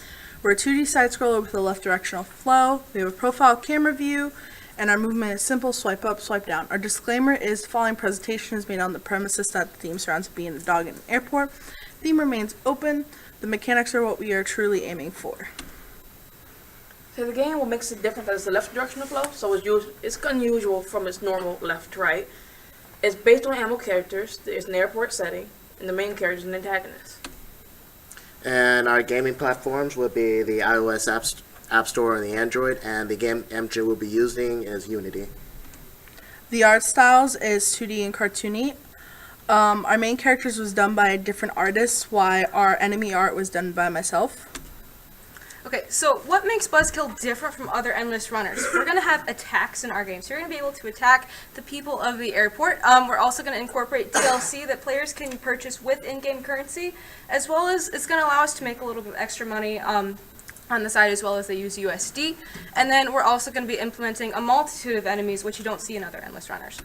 We're a 2D side scroller with a left directional flow. We have a profile camera view, and our movement is simple: swipe up, swipe down. Our disclaimer is the following presentation is made on the premises that the theme surrounds being a dog in an airport. Theme remains open. The mechanics are what we are truly aiming for. So the game, what makes it different is the left directional flow, so it's unusual from its normal left to right. It's based on ammo characters, it's an airport setting, and the main character is an antagonist. And our gaming platforms will be the iOS App Store and the Android, and the game engine we'll be using is Unity. The art styles is 2D and cartoony. Our main characters was done by different artists, while our enemy art was done by myself. Okay, so what makes Buzzkill different from other endless runners? We're going to have attacks in our game, so you're going to be able to attack the people of the airport. We're also going to incorporate DLC that players can purchase with in-game currency, as well as it's going to allow us to make a little bit of extra money on the side, as well as they use USD. And then we're also going to be implementing a multitude of enemies, which you don't see in other endless runners.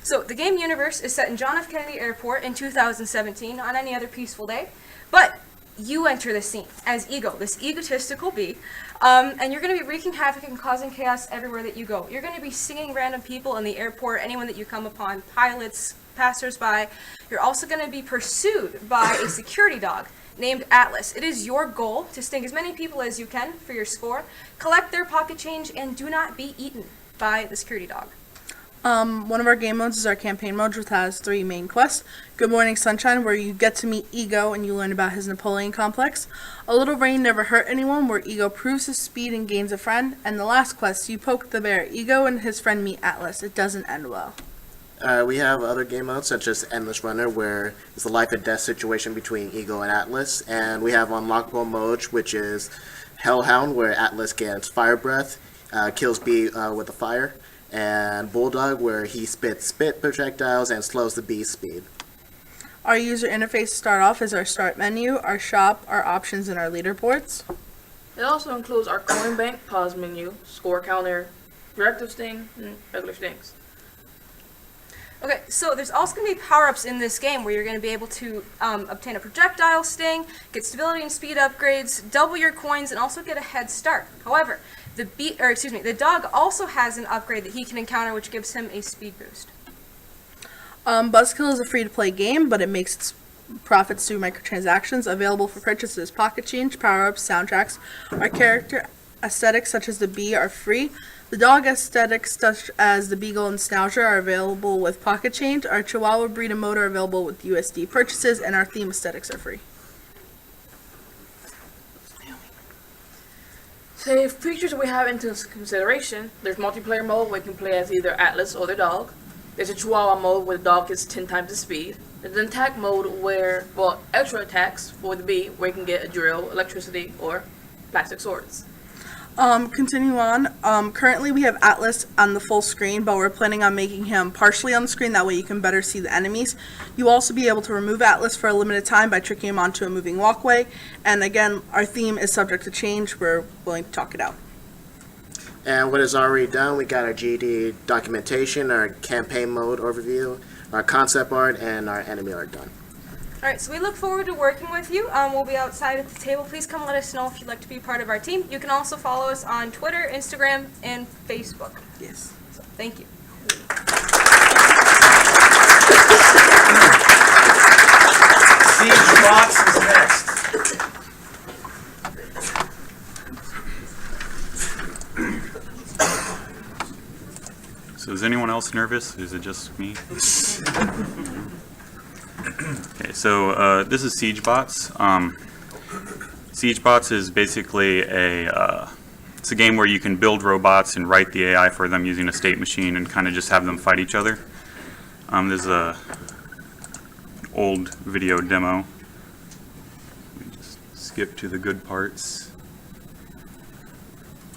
So the game universe is set in John F. Kennedy Airport in 2017 on any other peaceful day, but you enter the scene as Ego, this egotistical bee, and you're going to be wreaking havoc and causing chaos everywhere that you go. You're going to be singing random people in the airport, anyone that you come upon, pilots, passersby. You're also going to be pursued by a security dog named Atlas. It is your goal to sting as many people as you can for your score, collect their pocket change, and do not be eaten by the security dog. One of our game modes is our campaign mode, which has 3 main quests. Good Morning Sunshine, where you get to meet Ego and you learn about his Napoleon complex. A Little Rain Never Hurt Anyone, where Ego proves his speed and gains a friend. And the last quest, You Poke the Bear. Ego and his friend meet Atlas. It doesn't end well. We have other game modes such as Endless Runner, where it's a life and death situation between Ego and Atlas. And we have unlockable modes, which is Hellhound, where Atlas gets fire breath, kills Bee with a fire. And Bulldog, where he spits spit projectiles and slows the bee's speed. Our user interface to start off is our start menu, our shop, our options, and our leaderboards. It also includes our coin bank, pause menu, score counter, directive sting, and regular stings. Okay, so there's also going to be power-ups in this game where you're going to be able to obtain a projectile sting, get stability and speed upgrades, double your coins, and also get a head start. However, the dog also has an upgrade that he can encounter, which gives him a speed boost. Buzzkill is a free-to-play game, but it makes its profits through microtransactions available for purchase as pocket change, power-ups, soundtracks. Our character aesthetics, such as the bee, are free. The dog aesthetics, such as the beagle and schnauzer, are available with pocket change. Our chihuahua breed and mode are available with USD purchases, and our theme aesthetics are free. So features we have into consideration, there's multiplayer mode where you can play as either Atlas or the dog. There's a Chihuahua mode where the dog gets 10 times the speed. There's an attack mode where, well, extra attacks for the bee where you can get a drill, electricity, or plastic swords. Continue on. Currently we have Atlas on the full screen, but we're planning on making him partially on the screen. That way you can better see the enemies. You'll also be able to remove Atlas for a limited time by tricking him onto a moving walkway. And again, our theme is subject to change. We're willing to talk it out. And what is already done, we got our GD documentation, our campaign mode overview, our concept art, and our enemy art done. All right, so we look forward to working with you. We'll be outside at the table. Please come let us know if you'd like to be part of our team. You can also follow us on Twitter, Instagram, and Facebook. Yes. So, thank you. Siege Box is next. So is anyone else nervous? Is it just me? Okay, so this is SiegeBots. SiegeBots is basically it's a game where you can build robots and write the AI for them using a state machine and kind of just have them fight each other. There's a old video demo. Let me just skip to the good parts.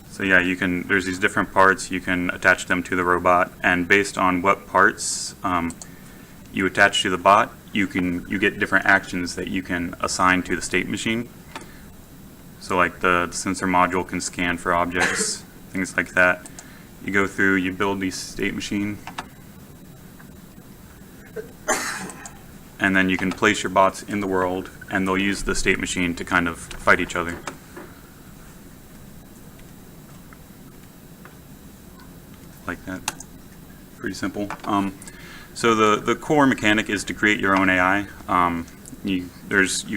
So yeah, there's these different parts, you can attach them to the robot, and based on what parts you attach to the bot, you get different actions that you can assign to the state machine. So like the sensor module can scan for objects, things like that. You go through, you build the state machine, and then you can place your bots in the world, and they'll use the state machine to kind of fight each other. Like that. Pretty simple. So the core mechanic is to create your own AI. You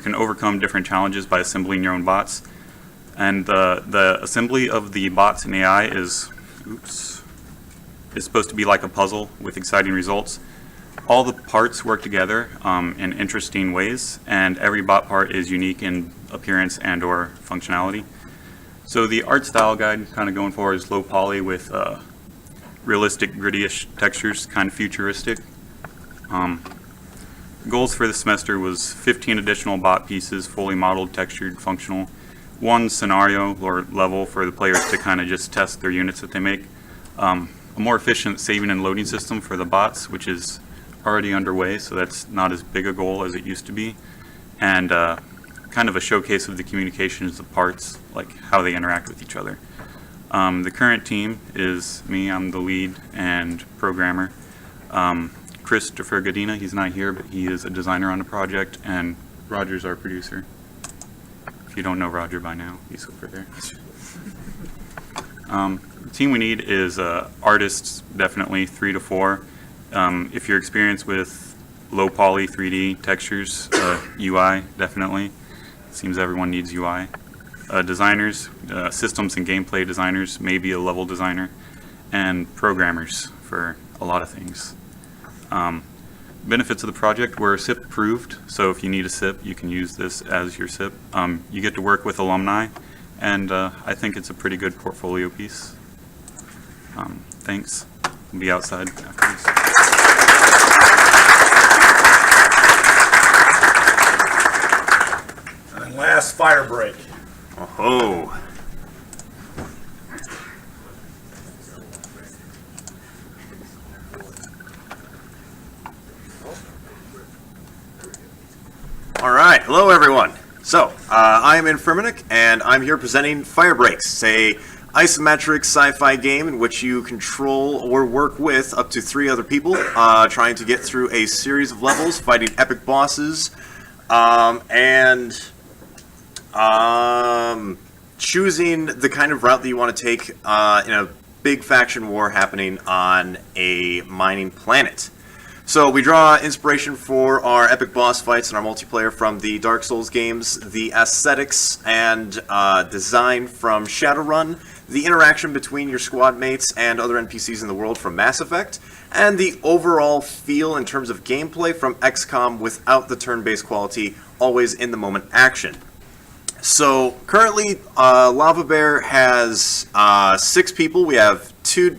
can overcome different challenges by assembling your own bots. And the assembly of the bots and AI is supposed to be like a puzzle with exciting results. All the parts work together in interesting ways, and every bot part is unique in appearance and or functionality. So the art style guide kind of going forward is low poly with realistic, gritty-ish textures, kind of futuristic. Goals for the semester was 15 additional bot pieces, fully modeled, textured, functional. 1 scenario or level for the players to kind of just test their units that they make. A more efficient saving and loading system for the bots, which is already underway, so that's not as big a goal as it used to be. And kind of a showcase of the communications of parts, like how they interact with each other. The current team is me, I'm the lead and programmer. Christopher Godina, he's not here, but he is a designer on the project, and Roger's our producer. If you don't know Roger by now, he's over there. The team we need is artists, definitely 3 to 4. If you're experienced with low poly 3D textures, UI, definitely. Seems everyone needs UI. Designers, systems and gameplay designers, maybe a level designer, and programmers for a lot of things. Benefits of the project, we're SIP approved, so if you need a SIP, you can use this as your SIP. You get to work with alumni, and I think it's a pretty good portfolio piece. Thanks. We'll be outside after this. And last fire break. Oh. All right, hello everyone. So, I am Infirminic, and I'm here presenting Fire Breaks, a isometric sci-fi game in which you control or work with up to 3 other people, trying to get through a series of levels, fighting epic bosses, and choosing the kind of route that you want to take in a big faction war happening on a mining planet. So we draw inspiration for our epic boss fights and our multiplayer from the Dark Souls games, the aesthetics and design from Shadowrun, the interaction between your squad mates and other NPCs in the world from Mass Effect, and the overall feel in terms of gameplay from XCOM without the turn-based quality, always in the moment action. So currently, Lava Bear has 6 people. We have 2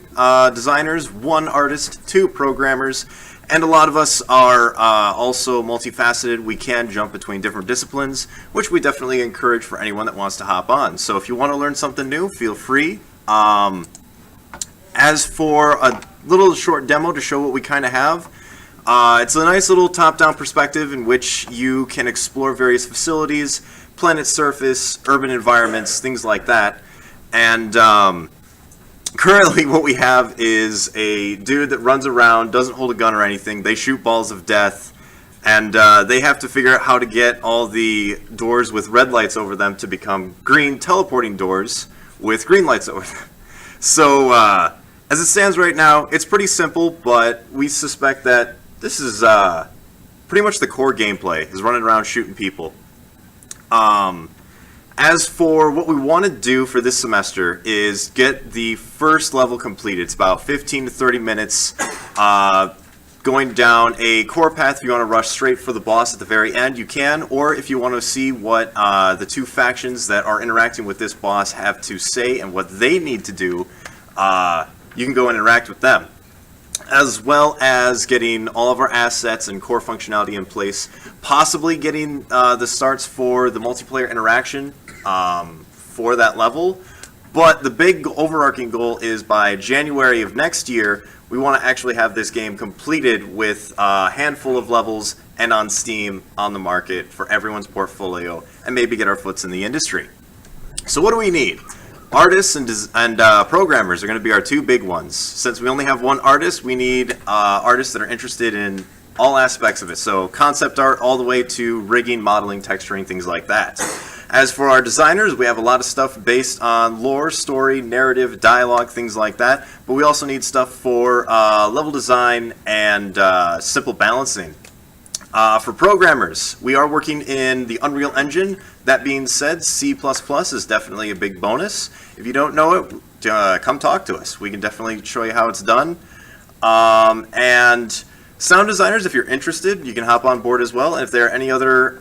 designers, 1 artist, 2 programmers, and a lot of us are also multifaceted. We can jump between different disciplines, which we definitely encourage for anyone that wants to hop on. So if you want to learn something new, feel free. As for a little short demo to show what we kind of have, it's a nice little top-down perspective in which you can explore various facilities, planet surface, urban environments, things like that. And currently what we have is a dude that runs around, doesn't hold a gun or anything. They shoot balls of death, and they have to figure out how to get all the doors with red lights over them to become green teleporting doors with green lights over them. So as it stands right now, it's pretty simple, but we suspect that this is pretty much the core gameplay, is running around shooting people. As for what we want to do for this semester is get the first level completed. It's about 15 to 30 minutes going down a core path. If you want to rush straight for the boss at the very end, you can. Or if you want to see what the 2 factions that are interacting with this boss have to say and what they need to do, you can go and interact with them. As well as getting all of our assets and core functionality in place, possibly getting the starts for the multiplayer interaction for that level. But the big overarching goal is by January of next year, we want to actually have this game completed with a handful of levels and on Steam on the market for everyone's portfolio, and maybe get our foots in the industry. So what do we need? Artists and programmers are going to be our 2 big ones. Since we only have 1 artist, we need artists that are interested in all aspects of it. So concept art all the way to rigging, modeling, texturing, things like that. As for our designers, we have a lot of stuff based on lore, story, narrative, dialogue, things like that. But we also need stuff for level design and simple balancing. For programmers, we are working in the Unreal Engine. That being said, C++ is definitely a big bonus. If you don't know it, come talk to us. We can definitely show you how it's done. And sound designers, if you're interested, you can hop on board as well. And if there are any other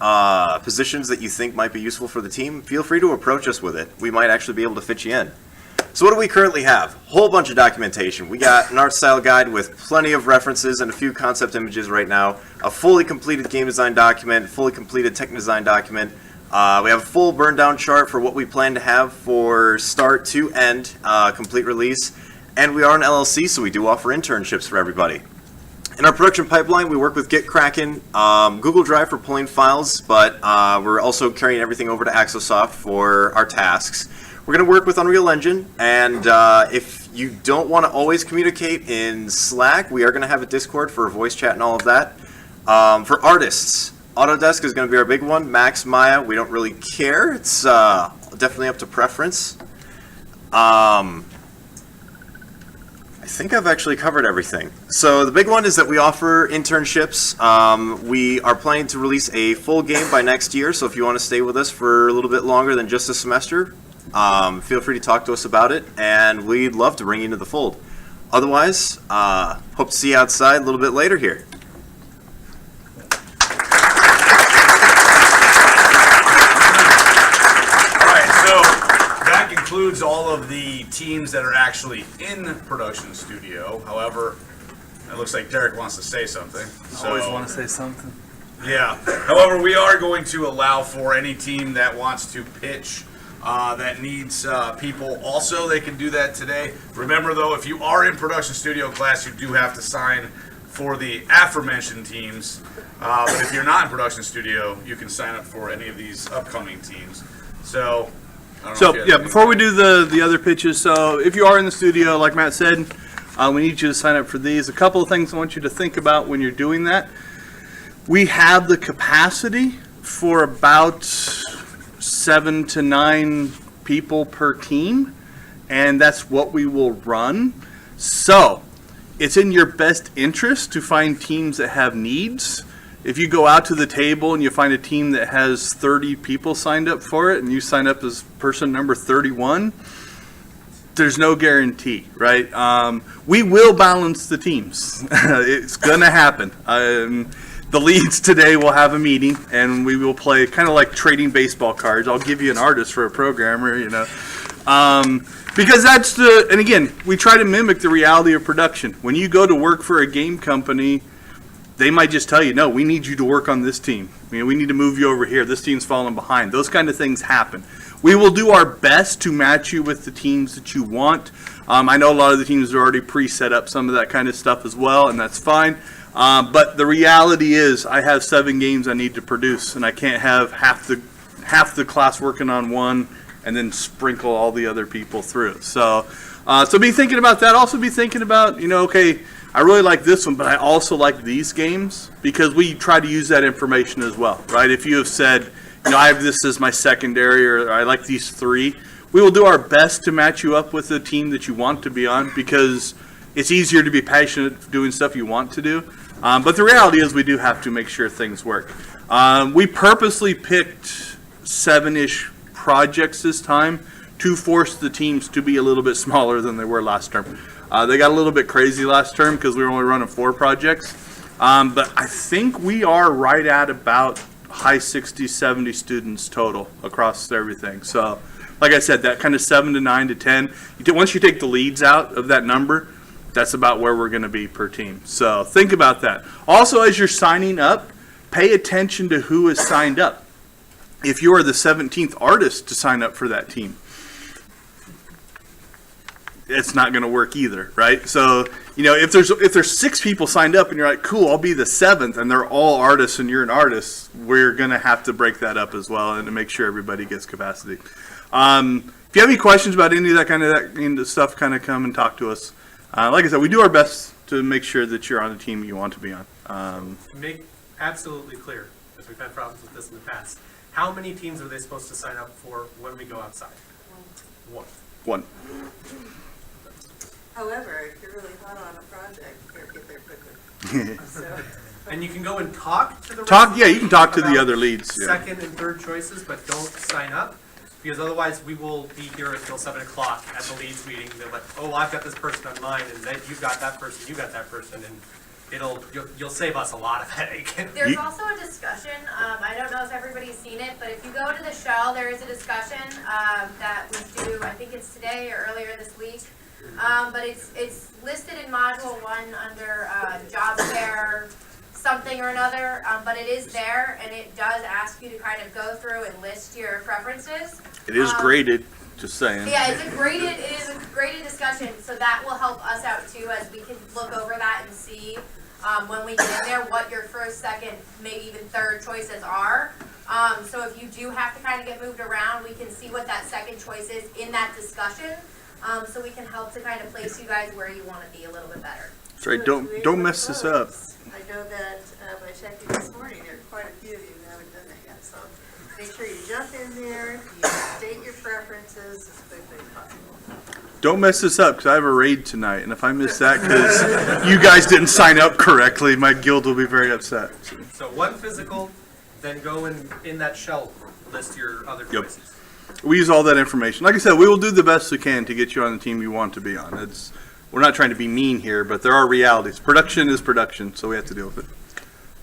positions that you think might be useful for the team, feel free to approach us with it. We might actually be able to fit you in. So what do we currently have? A whole bunch of documentation. We got an art style guide with plenty of references and a few concept images right now, a fully completed game design document, fully completed tech design document. We have a full burn down chart for what we plan to have for start to end, complete release. And we are an LLC, so we do offer internships for everybody. In our production pipeline, we work with GitKraken, Google Drive for pulling files, but we're also carrying everything over to Axosoft for our tasks. We're going to work with Unreal Engine, and if you don't want to always communicate in Slack, we are going to have a Discord for voice chat and all of that. For artists, Autodesk is going to be our big one. Max, Maya, we don't really care. It's definitely up to preference. I think I've actually covered everything. So the big one is that we offer internships. We are planning to release a full game by next year, so if you want to stay with us for a little bit longer than just a semester, feel free to talk to us about it, and we'd love to bring you into the fold. Otherwise, hope to see you outside a little bit later here. Includes all of the teams that are actually in production studio. However, it looks like Derek wants to say something. So, Always want to say something. Yeah. However, we are going to allow for any team that wants to pitch, that needs people. Also, they can do that today. Remember, though, if you are in production studio class, you do have to sign for the aforementioned teams. But if you're not in production studio, you can sign up for any of these upcoming teams. So know if So, you had yeah, any- before we do the other pitches, so if you are in the studio, like Matt said, we need you to sign up for these. A couple of things I want you to think about when you're doing that. We have the capacity for about 7 to 9 people per team, and that's what we will run. So, it's in your best interest to find teams that have needs. If you go out to the table and you find a team that has 30 people signed up for it and you sign up as person number 31, there's no guarantee, right? We will balance the teams. It's going to happen. The leads today will have a meeting and we will play kind of like trading baseball cards. I'll give you an artist for a programmer, you know. Because that's and again, we try to mimic the reality of production. When you go to work for a game company, they might just tell you, no, we need you to work on this team. We need to move you over here. This team's falling behind. Those kind of things happen. We will do our best to match you with the teams that you want. I know a lot of the teams are already pre-set up some of that kind of stuff as well, and that's fine. But the reality is I have 7 games I need to produce, and I can't have half the class working on one and then sprinkle all the other people through. So be thinking about that. Also be thinking about, okay, I really like this one, but I also like these games, because we try to use that information as well, right? If you have said, I have this as my secondary, or I like these 3, we will do our best to match you up with the team that you want to be on, because it's easier to be passionate doing stuff you want to do. But the reality is we do have to make sure things work. We purposely picked 7-ish projects this time to force the teams to be a little bit smaller than they were last term. They got a little bit crazy last term because we were only running 4 projects. But I think we are right at about high 60, 70 students total across everything. So, like I said, that kind of 7 to 9 to 10. Once you take the leads out of that number, that's about where we're going to be per team. So think about that. Also, as you're signing up, pay attention to who is signed up. If you are the 17th artist to sign up for that team, it's not going to work either, right? So, if there's 6 people signed up and you're like, cool, I'll be the 7th, and they're all artists and you're an artist, we're going to have to break that up as well and to make sure everybody gets capacity. If you have any questions about any of that kind of stuff, kind of come and talk to us. Like I said, we do our best to make sure that you're on the team you want to be on. Make absolutely clear, because we've had problems with this in the past. How many teams are they supposed to sign up for when we go outside? One. However, if you're really hot on a project, you better get there quickly. So, And you can go and talk to the You can talk to the other leads. Yeah. second and third choices, but don't sign up, because otherwise we will be here until 7 o'clock at the leads meeting. They're like, oh, I've got this person on mine, and then you've got that person, you got that person, and you'll save us a lot of headache. There's also a discussion, I don't know if everybody's seen it, but if you go to the shell, there is a discussion that was due, I think it's today or earlier this week. But it's listed in module 1 under job fair something or another, but it is there, and it does ask you to kind of go through and list your preferences. It is graded, just saying. Yeah, it is a graded discussion, so that will help us out too, as we can look over that and see when we get in there what your first, second, maybe even third choices are. So if you do have to kind of get moved around, we can see what that second choice is in that discussion, so we can help to kind of place you guys where you want to be a little bit better. That's right. Don't mess this up. I know that by checking this morning, there are quite a few of you who haven't done that yet. So make sure you jump in there, you state your preferences as quickly as possible. Don't mess this up, because I have a raid tonight, and if I miss that because you guys didn't sign up correctly, my guild will be very upset. So 1 physical, then go in that shell, list your other choices. We use all that information. Like I said, we will do the best we can to get you on the team you want to be on. We're not trying to be mean here, but there are realities. Production is production, so we have to deal with it.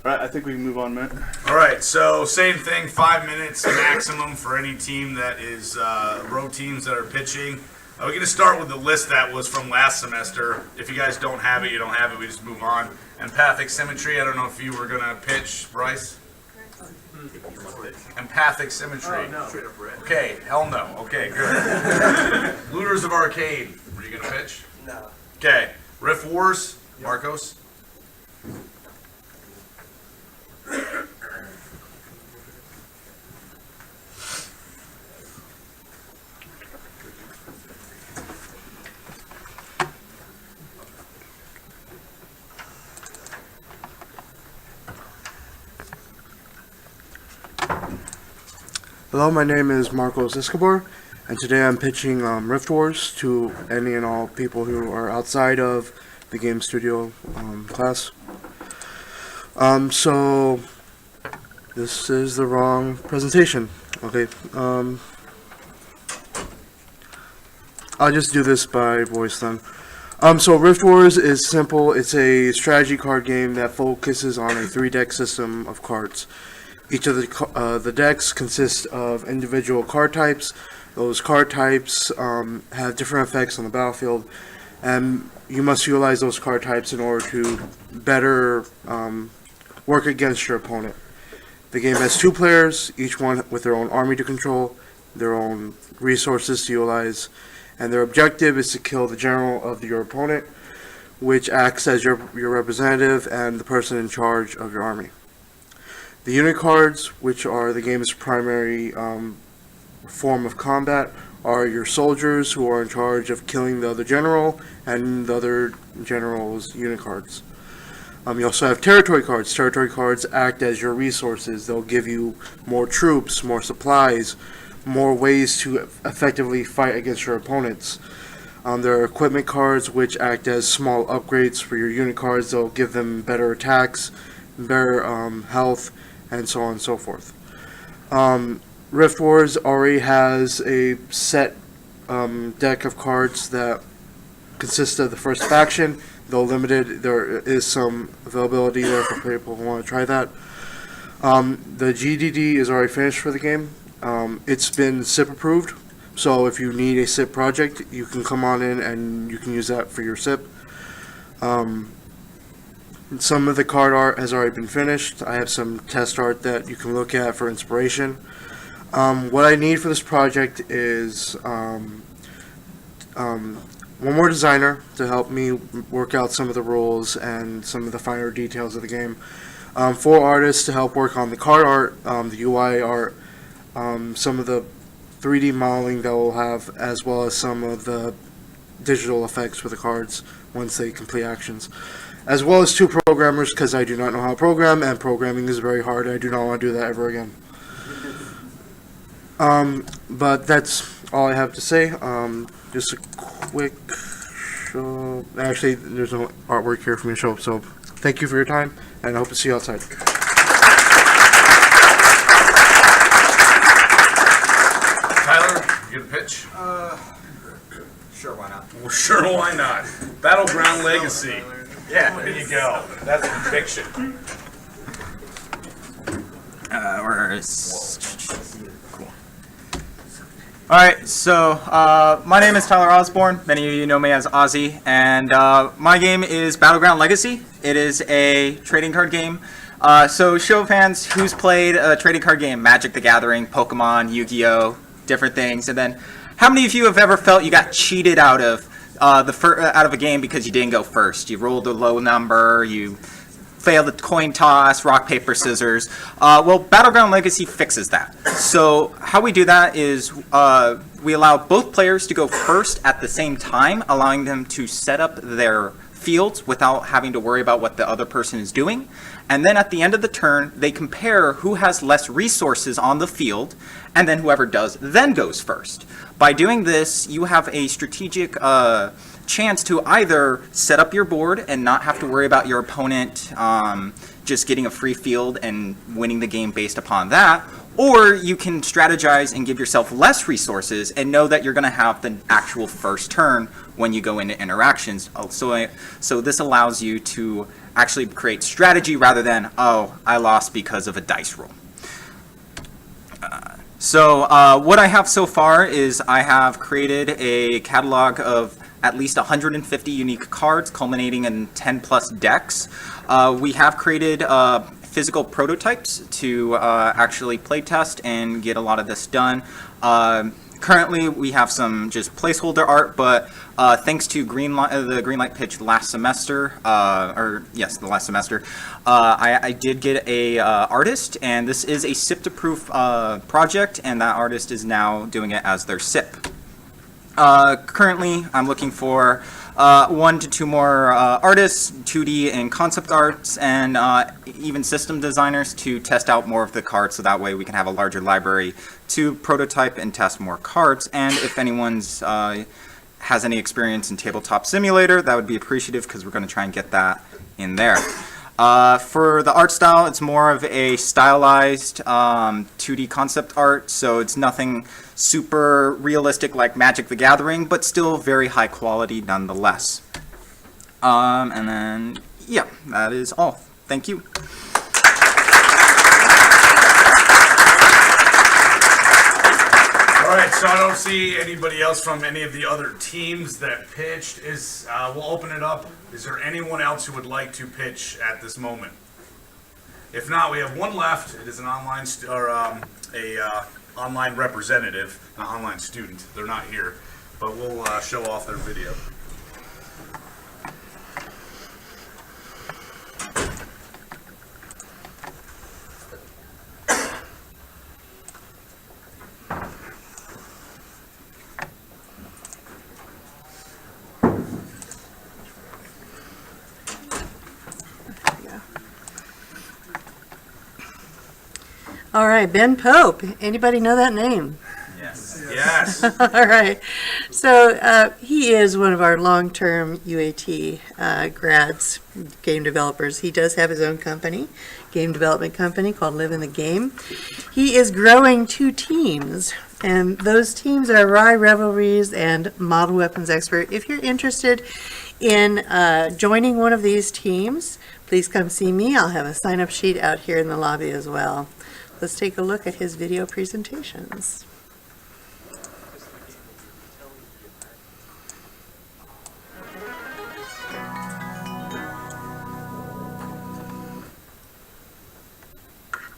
All right, I think we can move on, Matt. All right, so same thing, 5 minutes maximum for any team that is row teams that are pitching. We're going to start with the list that was from last semester. If you guys don't have it, you don't have it. We just move on. Empathic symmetry. I don't know if you were going to pitch, Bryce. Empathic symmetry. Oh, no. Okay, hell no. Okay, good. Looters of Arcade. Were you going to pitch? No. Okay. Riff Wars. Marcos. Hello, my name is Marcos Escobar, and today I'm pitching Rift Wars to any and all people who are outside of the game studio class. So this is the wrong presentation. Okay. I'll just do this by voice then. So Rift Wars is simple. It's a strategy card game that focuses on a 3-deck system of cards. Each of the decks consists of individual card types. Those card types have different effects on the battlefield, and you must utilize those card types in order to better work against your opponent. The game has 2 players, each one with their own army to control, their own resources to utilize, and their objective is to kill the general of your opponent, which acts as your representative and the person in charge of your army. The unit cards, which are the game's primary form of combat, are your soldiers who are in charge of killing the other general and the other general's unit cards. You also have territory cards. Territory cards act as your resources. They'll give you more troops, more supplies, more ways to effectively fight against your opponents. There are equipment cards, which act as small upgrades for your unit cards. They'll give them better attacks, better health, and so on and so forth. Rift Wars already has a set deck of cards that consist of the first faction. Though limited, there is some availability there for people who want to try that. The GDD is already finished for the game. It's been SIP approved, so if you need a SIP project, you can come on in and you can use that for your SIP. Some of the card art has already been finished. I have some test art that you can look at for inspiration. What I need for this project is one more designer to help me work out some of the rules and some of the finer details of the game. 4 artists to help work on the card art, the UI art, some of the 3D modeling that we'll have, as well as some of the digital effects for the cards once they complete actions. As well as 2 programmers, because I do not know how to program, and programming is very hard. I do not want to do that ever again. But that's all I have to say. Just a quick show. Actually, there's no artwork here for me to show, so thank you for your time, and I hope to see you outside. Tyler, you get a pitch? Sure, why not? Well, sure, why not? Battleground Legacy. Yeah. There you go. That's a conviction. Cool. Alright, so my name is Tyler Osborne. Many of you know me as Ozzy, and my game is Battleground Legacy. It is a trading card game. So show of hands, who's played a trading card game? Magic the Gathering, Pokemon, Yu-Gi-Oh, different things. And then how many of you have ever felt you got cheated out of out of a game because you didn't go first? You rolled a low number, you failed the coin toss, rock, paper, scissors. Well, Battleground Legacy fixes that. So how we do that is we allow both players to go first at the same time, allowing them to set up their fields without having to worry about what the other person is doing. And then at the end of the turn, they compare who has less resources on the field, and then whoever does then goes first. By doing this, you have a strategic chance to either set up your board and not have to worry about your opponent just getting a free field and winning the game based upon that, or you can strategize and give yourself less resources and know that you're going to have the actual first turn when you go into interactions. So this allows you to actually create strategy rather than, oh, I lost because of a dice roll. So what I have so far is I have created a catalog of at least 150 unique cards culminating in 10 plus decks. We have created physical prototypes to actually play test and get a lot of this done. Currently we have some just placeholder art, but thanks to the Greenlight pitch last semester, the last semester, I did get a artist, and this is a SIP-approved project, and that artist is now doing it as their SIP. Currently, I'm looking for 1 to 2 more artists, 2D and concept arts, and even system designers to test out more of the cards, so that way we can have a larger library to prototype and test more cards. And if anyone's has any experience in Tabletop Simulator, that would be appreciative because we're going to try and get that in there. For the art style, it's more of a stylized 2D concept art, so it's nothing super realistic like Magic the Gathering, but still very high quality nonetheless. And then, yeah, that is all. Thank you. All right, so I don't see anybody else from any of the other teams that pitched. We'll open it up. Is there anyone else who would like to pitch at this moment? If not, we have one left. It is an online online representative, not online student. They're not here, but we'll show off their video. All right, Ben Pope. Anybody know that name? Yes. Yes. All right. So he is one of our long-term UAT grads, game developers. He does have his own company, game development company called Live in the Game. He is growing 2 teams, and those teams are Rye Revelries and Model Weapons Expert. If you're interested in joining one of these teams, please come see me. I'll have a sign-up sheet out here in the lobby as well. Let's take a look at his video presentations.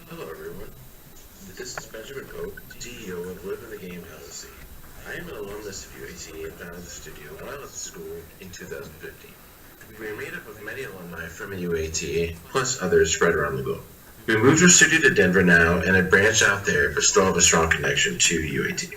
Hello everyone, this is Benjamin Pope, CEO of Live in the Game LLC. I am an alumnus of UAT and founded the studio while I was at school in 2015. We are made up of many alumni from UAT, plus others spread around the globe. We moved our studio to Denver now and have branched out there, but still have a strong connection to UAT.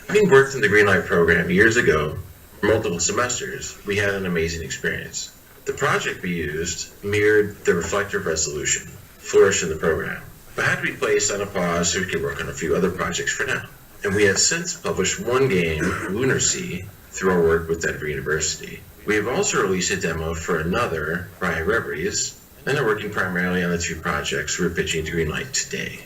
Having worked in the Greenlight program years ago, for multiple semesters, we had an amazing experience. The project we used mirrored the reflective resolution, flourished in the program, but had to be placed on a pause so we could work on a few other projects for now. And we have since published one game, Lunar Sea, through our work with Denver University. We have also released a demo for another, Rye Revelries, and are working primarily on the 2 projects we're pitching to Greenlight today.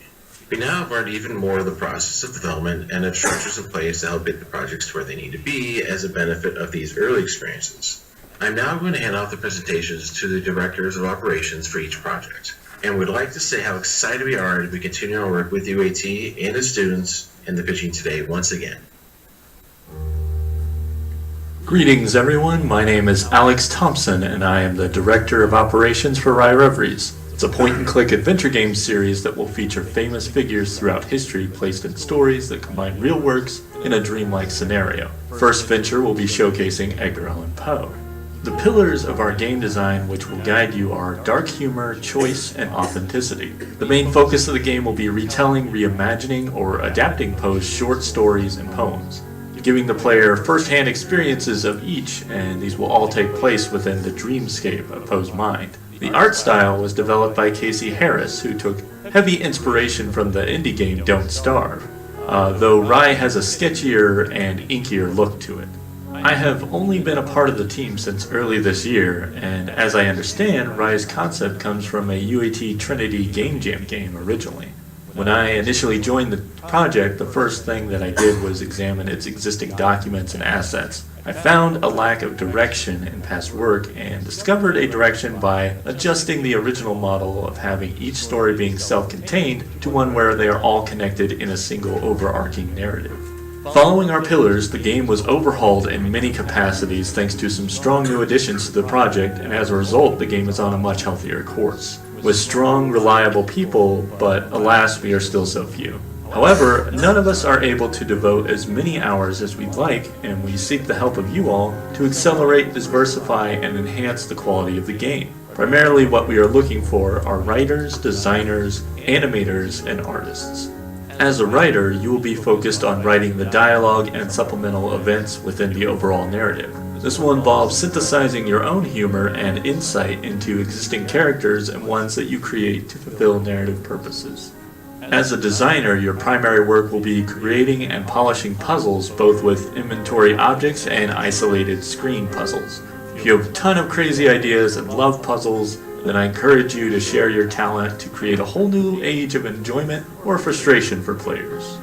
We now have learned even more of the process of development and have structures in place to help get the projects to where they need to be as a benefit of these early experiences. I'm now going to hand off the presentations to the directors of operations for each project, and would like to say how excited we are as we continue our work with UAT and its students in the pitching today once again. Greetings everyone, my name is Alex Thompson and I am the Director of Operations for Rye Revelries. It's a point-and-click adventure game series that will feature famous figures throughout history placed in stories that combine real works in a dreamlike scenario. First venture will be showcasing Edgar Allan Poe. The pillars of our game design which will guide you are dark humor, choice, and authenticity. The main focus of the game will be retelling, reimagining, or adapting Poe's short stories and poems, giving the player first-hand experiences of each, and these will all take place within the dreamscape of Poe's mind. The art style was developed by Casey Harris, who took heavy inspiration from the indie game Don't Starve, though Rye has a sketchier and inkier look to it. I have only been a part of the team since early this year, and as I understand, Rye's concept comes from a UAT Trinity Game Jam game originally. When I initially joined the project, the first thing that I did was examine its existing documents and assets. I found a lack of direction in past work and discovered a direction by adjusting the original model of having each story being self-contained to one where they are all connected in a single overarching narrative. Following our pillars, the game was overhauled in many capacities thanks to some strong new additions to the project, and as a result, the game is on a much healthier course, with strong, reliable people, but alas, we are still so few. However, none of us are able to devote as many hours as we'd like, and we seek the help of you all to accelerate, diversify, and enhance the quality of the game. Primarily what we are looking for are writers, designers, animators, and artists. As a writer, you will be focused on writing the dialogue and supplemental events within the overall narrative. This will involve synthesizing your own humor and insight into existing characters and ones that you create to fulfill narrative purposes. As a designer, your primary work will be creating and polishing puzzles, both with inventory objects and isolated screen puzzles. If you have a ton of crazy ideas and love puzzles, then I encourage you to share your talent to create a whole new age of enjoyment or frustration for players.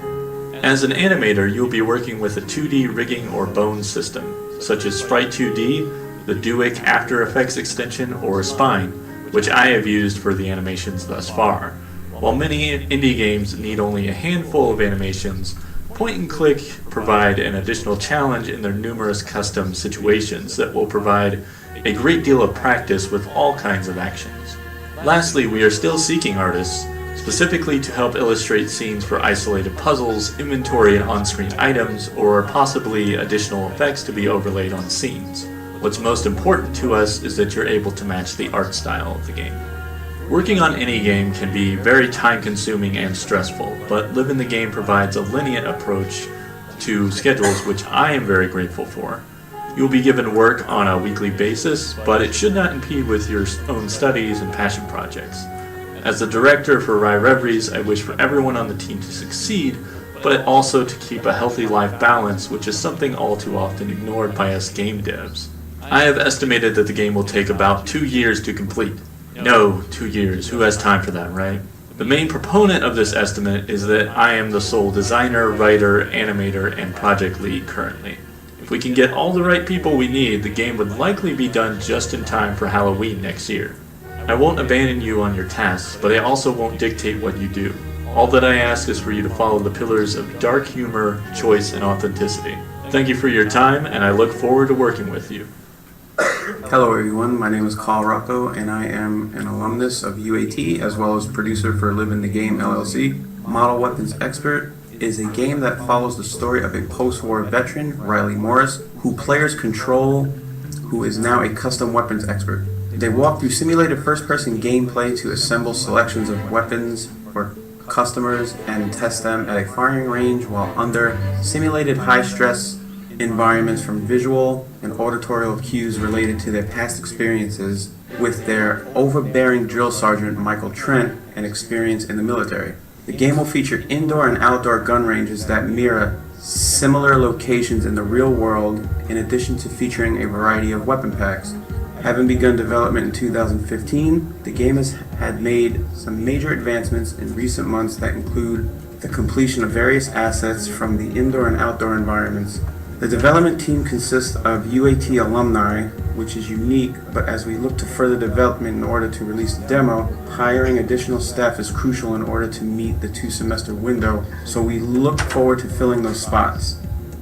As an animator, you'll be working with a 2D rigging or bone system, such as Sprite 2D, the Duic After Effects extension, or Spine, which I have used for the animations thus far. While many indie games need only a handful of animations, Point and Click provide an additional challenge in their numerous custom situations that will provide a great deal of practice with all kinds of actions. Lastly, we are still seeking artists, specifically to help illustrate scenes for isolated puzzles, inventory and on-screen items, or possibly additional effects to be overlaid on scenes. What's most important to us is that you're able to match the art style of the game. Working on any game can be very time-consuming and stressful, but Live in the Game provides a linear approach to schedules, which I am very grateful for. You'll be given work on a weekly basis, but it should not impede with your own studies and passion projects. As the director for Rye Reveries, I wish for everyone on the team to succeed, but also to keep a healthy life balance, which is something all too often ignored by us game devs. I have estimated that the game will take about 2 years to complete. No, 2 years. Who has time for that, right? The main proponent of this estimate is that I am the sole designer, writer, animator, and project lead currently. If we can get all the right people we need, the game would likely be done just in time for Halloween next year. I won't abandon you on your tasks, but I also won't dictate what you do. All that I ask is for you to follow the pillars of dark humor, choice, and authenticity. Thank you for your time, and I look forward to working with you. Hello everyone, my name is Carl Rocco and I am an alumnus of UAT as well as producer for Live in the Game LLC. Model Weapons Expert is a game that follows the story of a post-war veteran, Riley Morris, who players control, who is now a custom weapons expert. They walk through simulated first-person gameplay to assemble selections of weapons for customers and test them at a firing range while under simulated high-stress environments from visual and auditorial cues related to their past experiences with their overbearing drill sergeant Michael Trent and experience in the military. The game will feature indoor and outdoor gun ranges that mirror similar locations in the real world, in addition to featuring a variety of weapon packs. Having begun development in 2015, the game has had made some major advancements in recent months that include the completion of various assets from the indoor and outdoor environments. The development team consists of UAT alumni, which is unique, but as we look to further development in order to release the demo, hiring additional staff is crucial in order to meet the 2-semester window, so we look forward to filling those spots.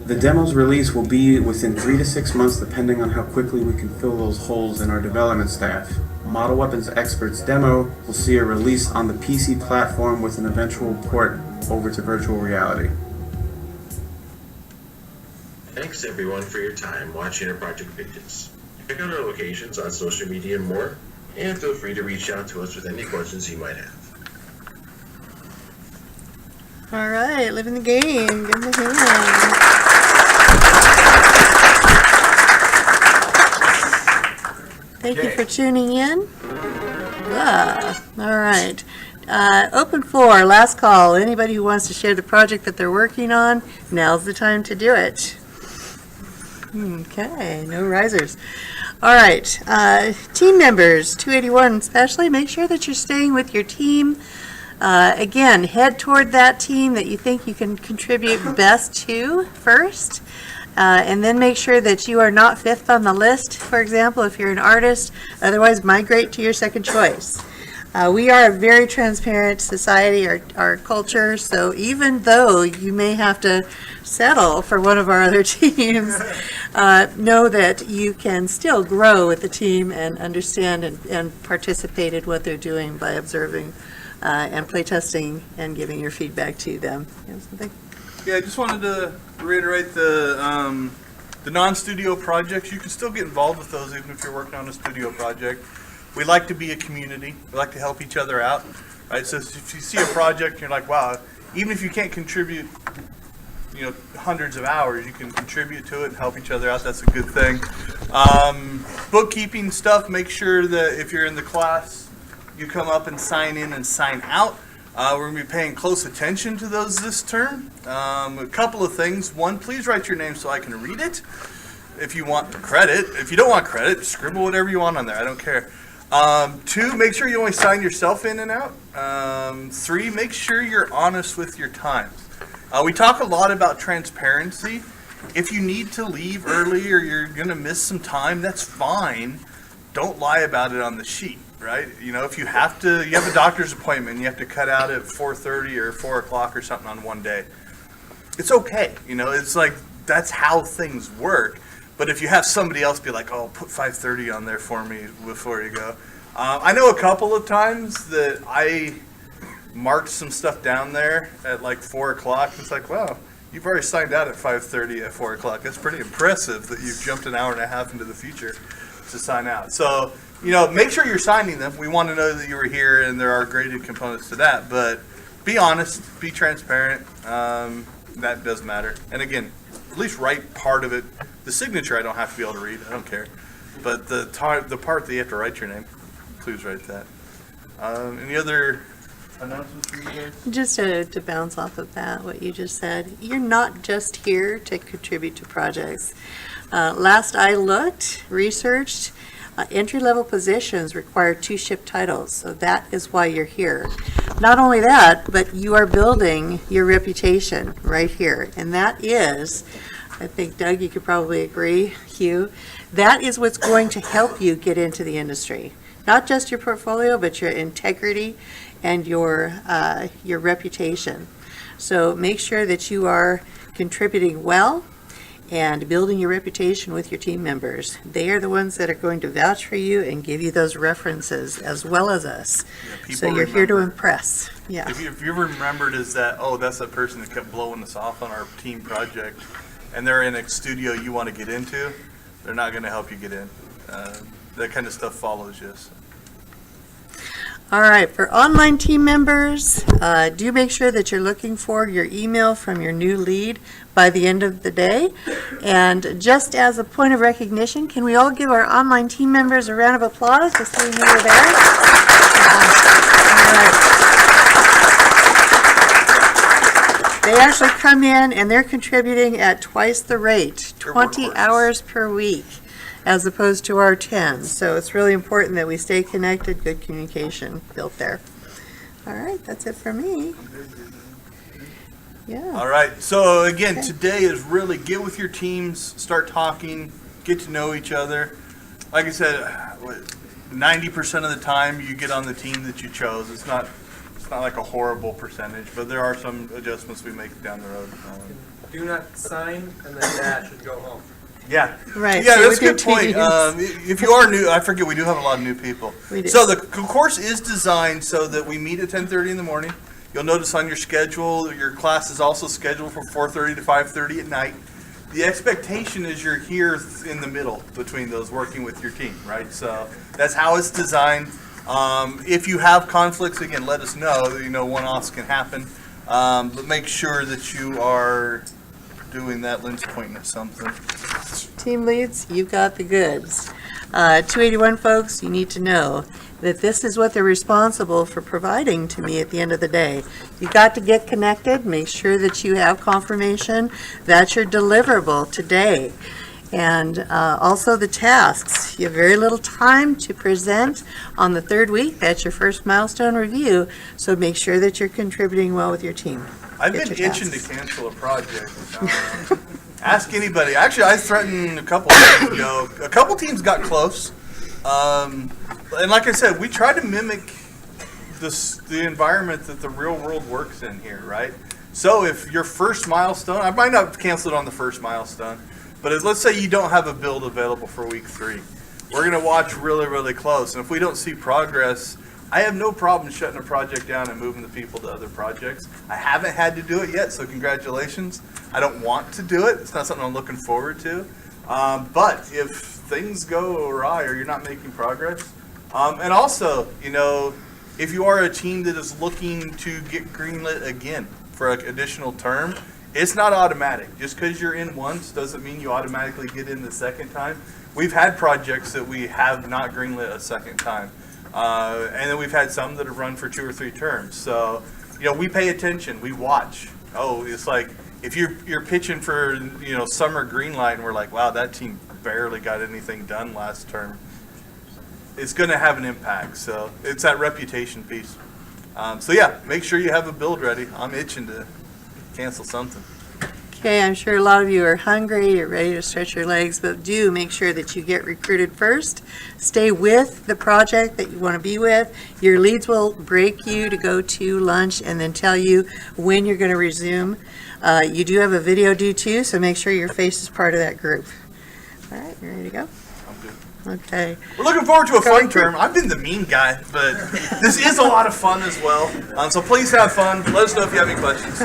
The demo's release will be within 3 to 6 months depending on how quickly we can fill those holes in our development staff. Model Weapons Expert's demo will see a release on the PC platform with an eventual port over to virtual reality. Thanks everyone for your time watching our project pages. Check out our locations on social media and more, and feel free to reach out to us with any questions you might have. All right, Live in the Game. Give them a hand. Thank you for tuning in. All right. Open floor, last call. Anybody who wants to share the project that they're working on, now's the time to do it. Okay, no risers. All right, team members, 281 especially, make sure that you're staying with your team. Again, head toward that team that you think you can contribute best to first. And then make sure that you are not 5th on the list, for example, if you're an artist. Otherwise, migrate to your second choice. We are a very transparent society, our culture, so even though you may have to settle for one of our other teams, know that you can still grow with the team and understand and participate in what they're doing by observing and playtesting and giving your feedback to them. You have something? Yeah, I just wanted to reiterate the non-studio projects. You can still get involved with those even if you're working on a studio project. We like to be a community. We like to help each other out, right? So if you see a project and you're like, wow, even if you can't contribute hundreds of hours, you can contribute to it and help each other out. That's a good thing. Bookkeeping stuff, make sure that if you're in the class, you come up and sign in and sign out. We're going to be paying close attention to those this term. A couple of things. One, please write your name so I can read it. If you want credit. If you don't want credit, scribble whatever you want on there. I don't care. 2, make sure you only sign yourself in and out. 3, make sure you're honest with your time. We talk a lot about transparency. If you need to leave early or you're going to miss some time, that's fine. Don't lie about it on the sheet, right? If you have a doctor's appointment, you have to cut out at 4:30 or 4 o'clock or something on one day. It's okay. It's like, that's how things work. But if you have somebody else be like, oh, put 5:30 on there for me before you go. I know a couple of times that I marked some stuff down there at like 4 o'clock. It's like, wow, you've already signed out at 5:30 at 4 o'clock. That's pretty impressive that you've jumped an hour and a half into the future to sign out. So, make sure you're signing them. We want to know that you were here, and there are graded components to that. But be honest, be transparent. That does matter. And again, at least write part of it. The signature I don't have to be able to read. I don't care. But the part that you have to write your name, please write that. Any other announcements for you guys? Just to bounce off of that, what you just said, you're not just here to contribute to projects. Last I looked, researched, entry-level positions require 2 ship titles, so that is why you're here. Not only that, but you are building your reputation right here, and that is, I think, Doug, you could probably agree, Hugh, that is what's going to help you get into the industry. Not just your portfolio, but your integrity and your reputation. So make sure that you are contributing well and building your reputation with your team members. They are the ones that are going to vouch for you and give you those references as well as us. Yeah, so you're here to impress. Yeah. If you remembered is that, oh, that's that person that kept blowing us off on our team project, and they're in a studio you want to get into, they're not going to help you get in. That kind of stuff follows you. So. All right, for online team members, do make sure that you're looking for your email from your new lead by the end of the day. And just as a point of recognition, can we all give our online team members a round of applause just so we know they're there? All right. They actually come in and they're contributing at twice the rate, 20 hours per week, as opposed to our 10. So it's really important that we stay connected, good communication built there. All right, that's it for me. Yeah. All right, so again, today is really get with your teams, start talking, get to know each other. Like I said, 90% of the time you get on the team that you chose. It's not like a horrible percentage, but there are some adjustments we make down the road. Do not sign and then dash and go home. Yeah. Right. Yeah, so that's a good with your point. teams. If you are new, I forget we do have a lot of new people. We do. So the course is designed so that we meet at 10:30 in the morning. You'll notice on your schedule, your class is also scheduled from 4:30 to 5:30 at night. The expectation is you're here in the middle between those working with your team, right? So that's how it's designed. If you have conflicts, again, let us know. One-offs can happen. But make sure that you are doing that. Lynn's pointing at something. Team leads, you've got the goods. 281 folks, you need to know that this is what they're responsible for providing to me at the end of the day. You've got to get connected, make sure that you have confirmation. That's your deliverable today. And also the tasks. You have very little time to present on the 3rd week. That's your first milestone review. So make sure that you're contributing well with your team. I've been itching to cancel a project. Ask anybody. Actually, I threatened a couple teams ago. A couple teams got close. And like I said, we try to mimic the environment that the real world works in here, right? So if your first milestone, I might not cancel it on the first milestone, but let's say you don't have a build available for week 3. We're going to watch really, really close. And if we don't see progress, I have no problem shutting a project down and moving the people to other projects. I haven't had to do it yet, so congratulations. I don't want to do it. It's not something I'm looking forward to. But if things go awry or you're not making progress, and also, if you are a team that is looking to get greenlit again for an additional term, It's not automatic. Just because you're in once doesn't mean you automatically get in the second time. We've had projects that we have not greenlit a second time. And then we've had some that have run for 2 or 3 terms. So, we pay attention, we watch. Oh, it's like, if you're pitching for, summer green light and we're like, wow, that team barely got anything done last term, it's going to have an impact. So it's that reputation piece. So yeah, make sure you have a build ready. I'm itching to cancel something. Okay, I'm sure a lot of you are hungry, you're ready to stretch your legs, but do make sure that you get recruited first. Stay with the project that you want to be with. Your leads will break you to go to lunch and then tell you when you're going to resume. You do have a video due too, so make sure your face is part of that group. All right, you ready to go? I'm good. Okay. We're looking forward to a fun term. I've been the mean guy, but this is a lot of fun as well. So please have fun. Let us know if you have any questions.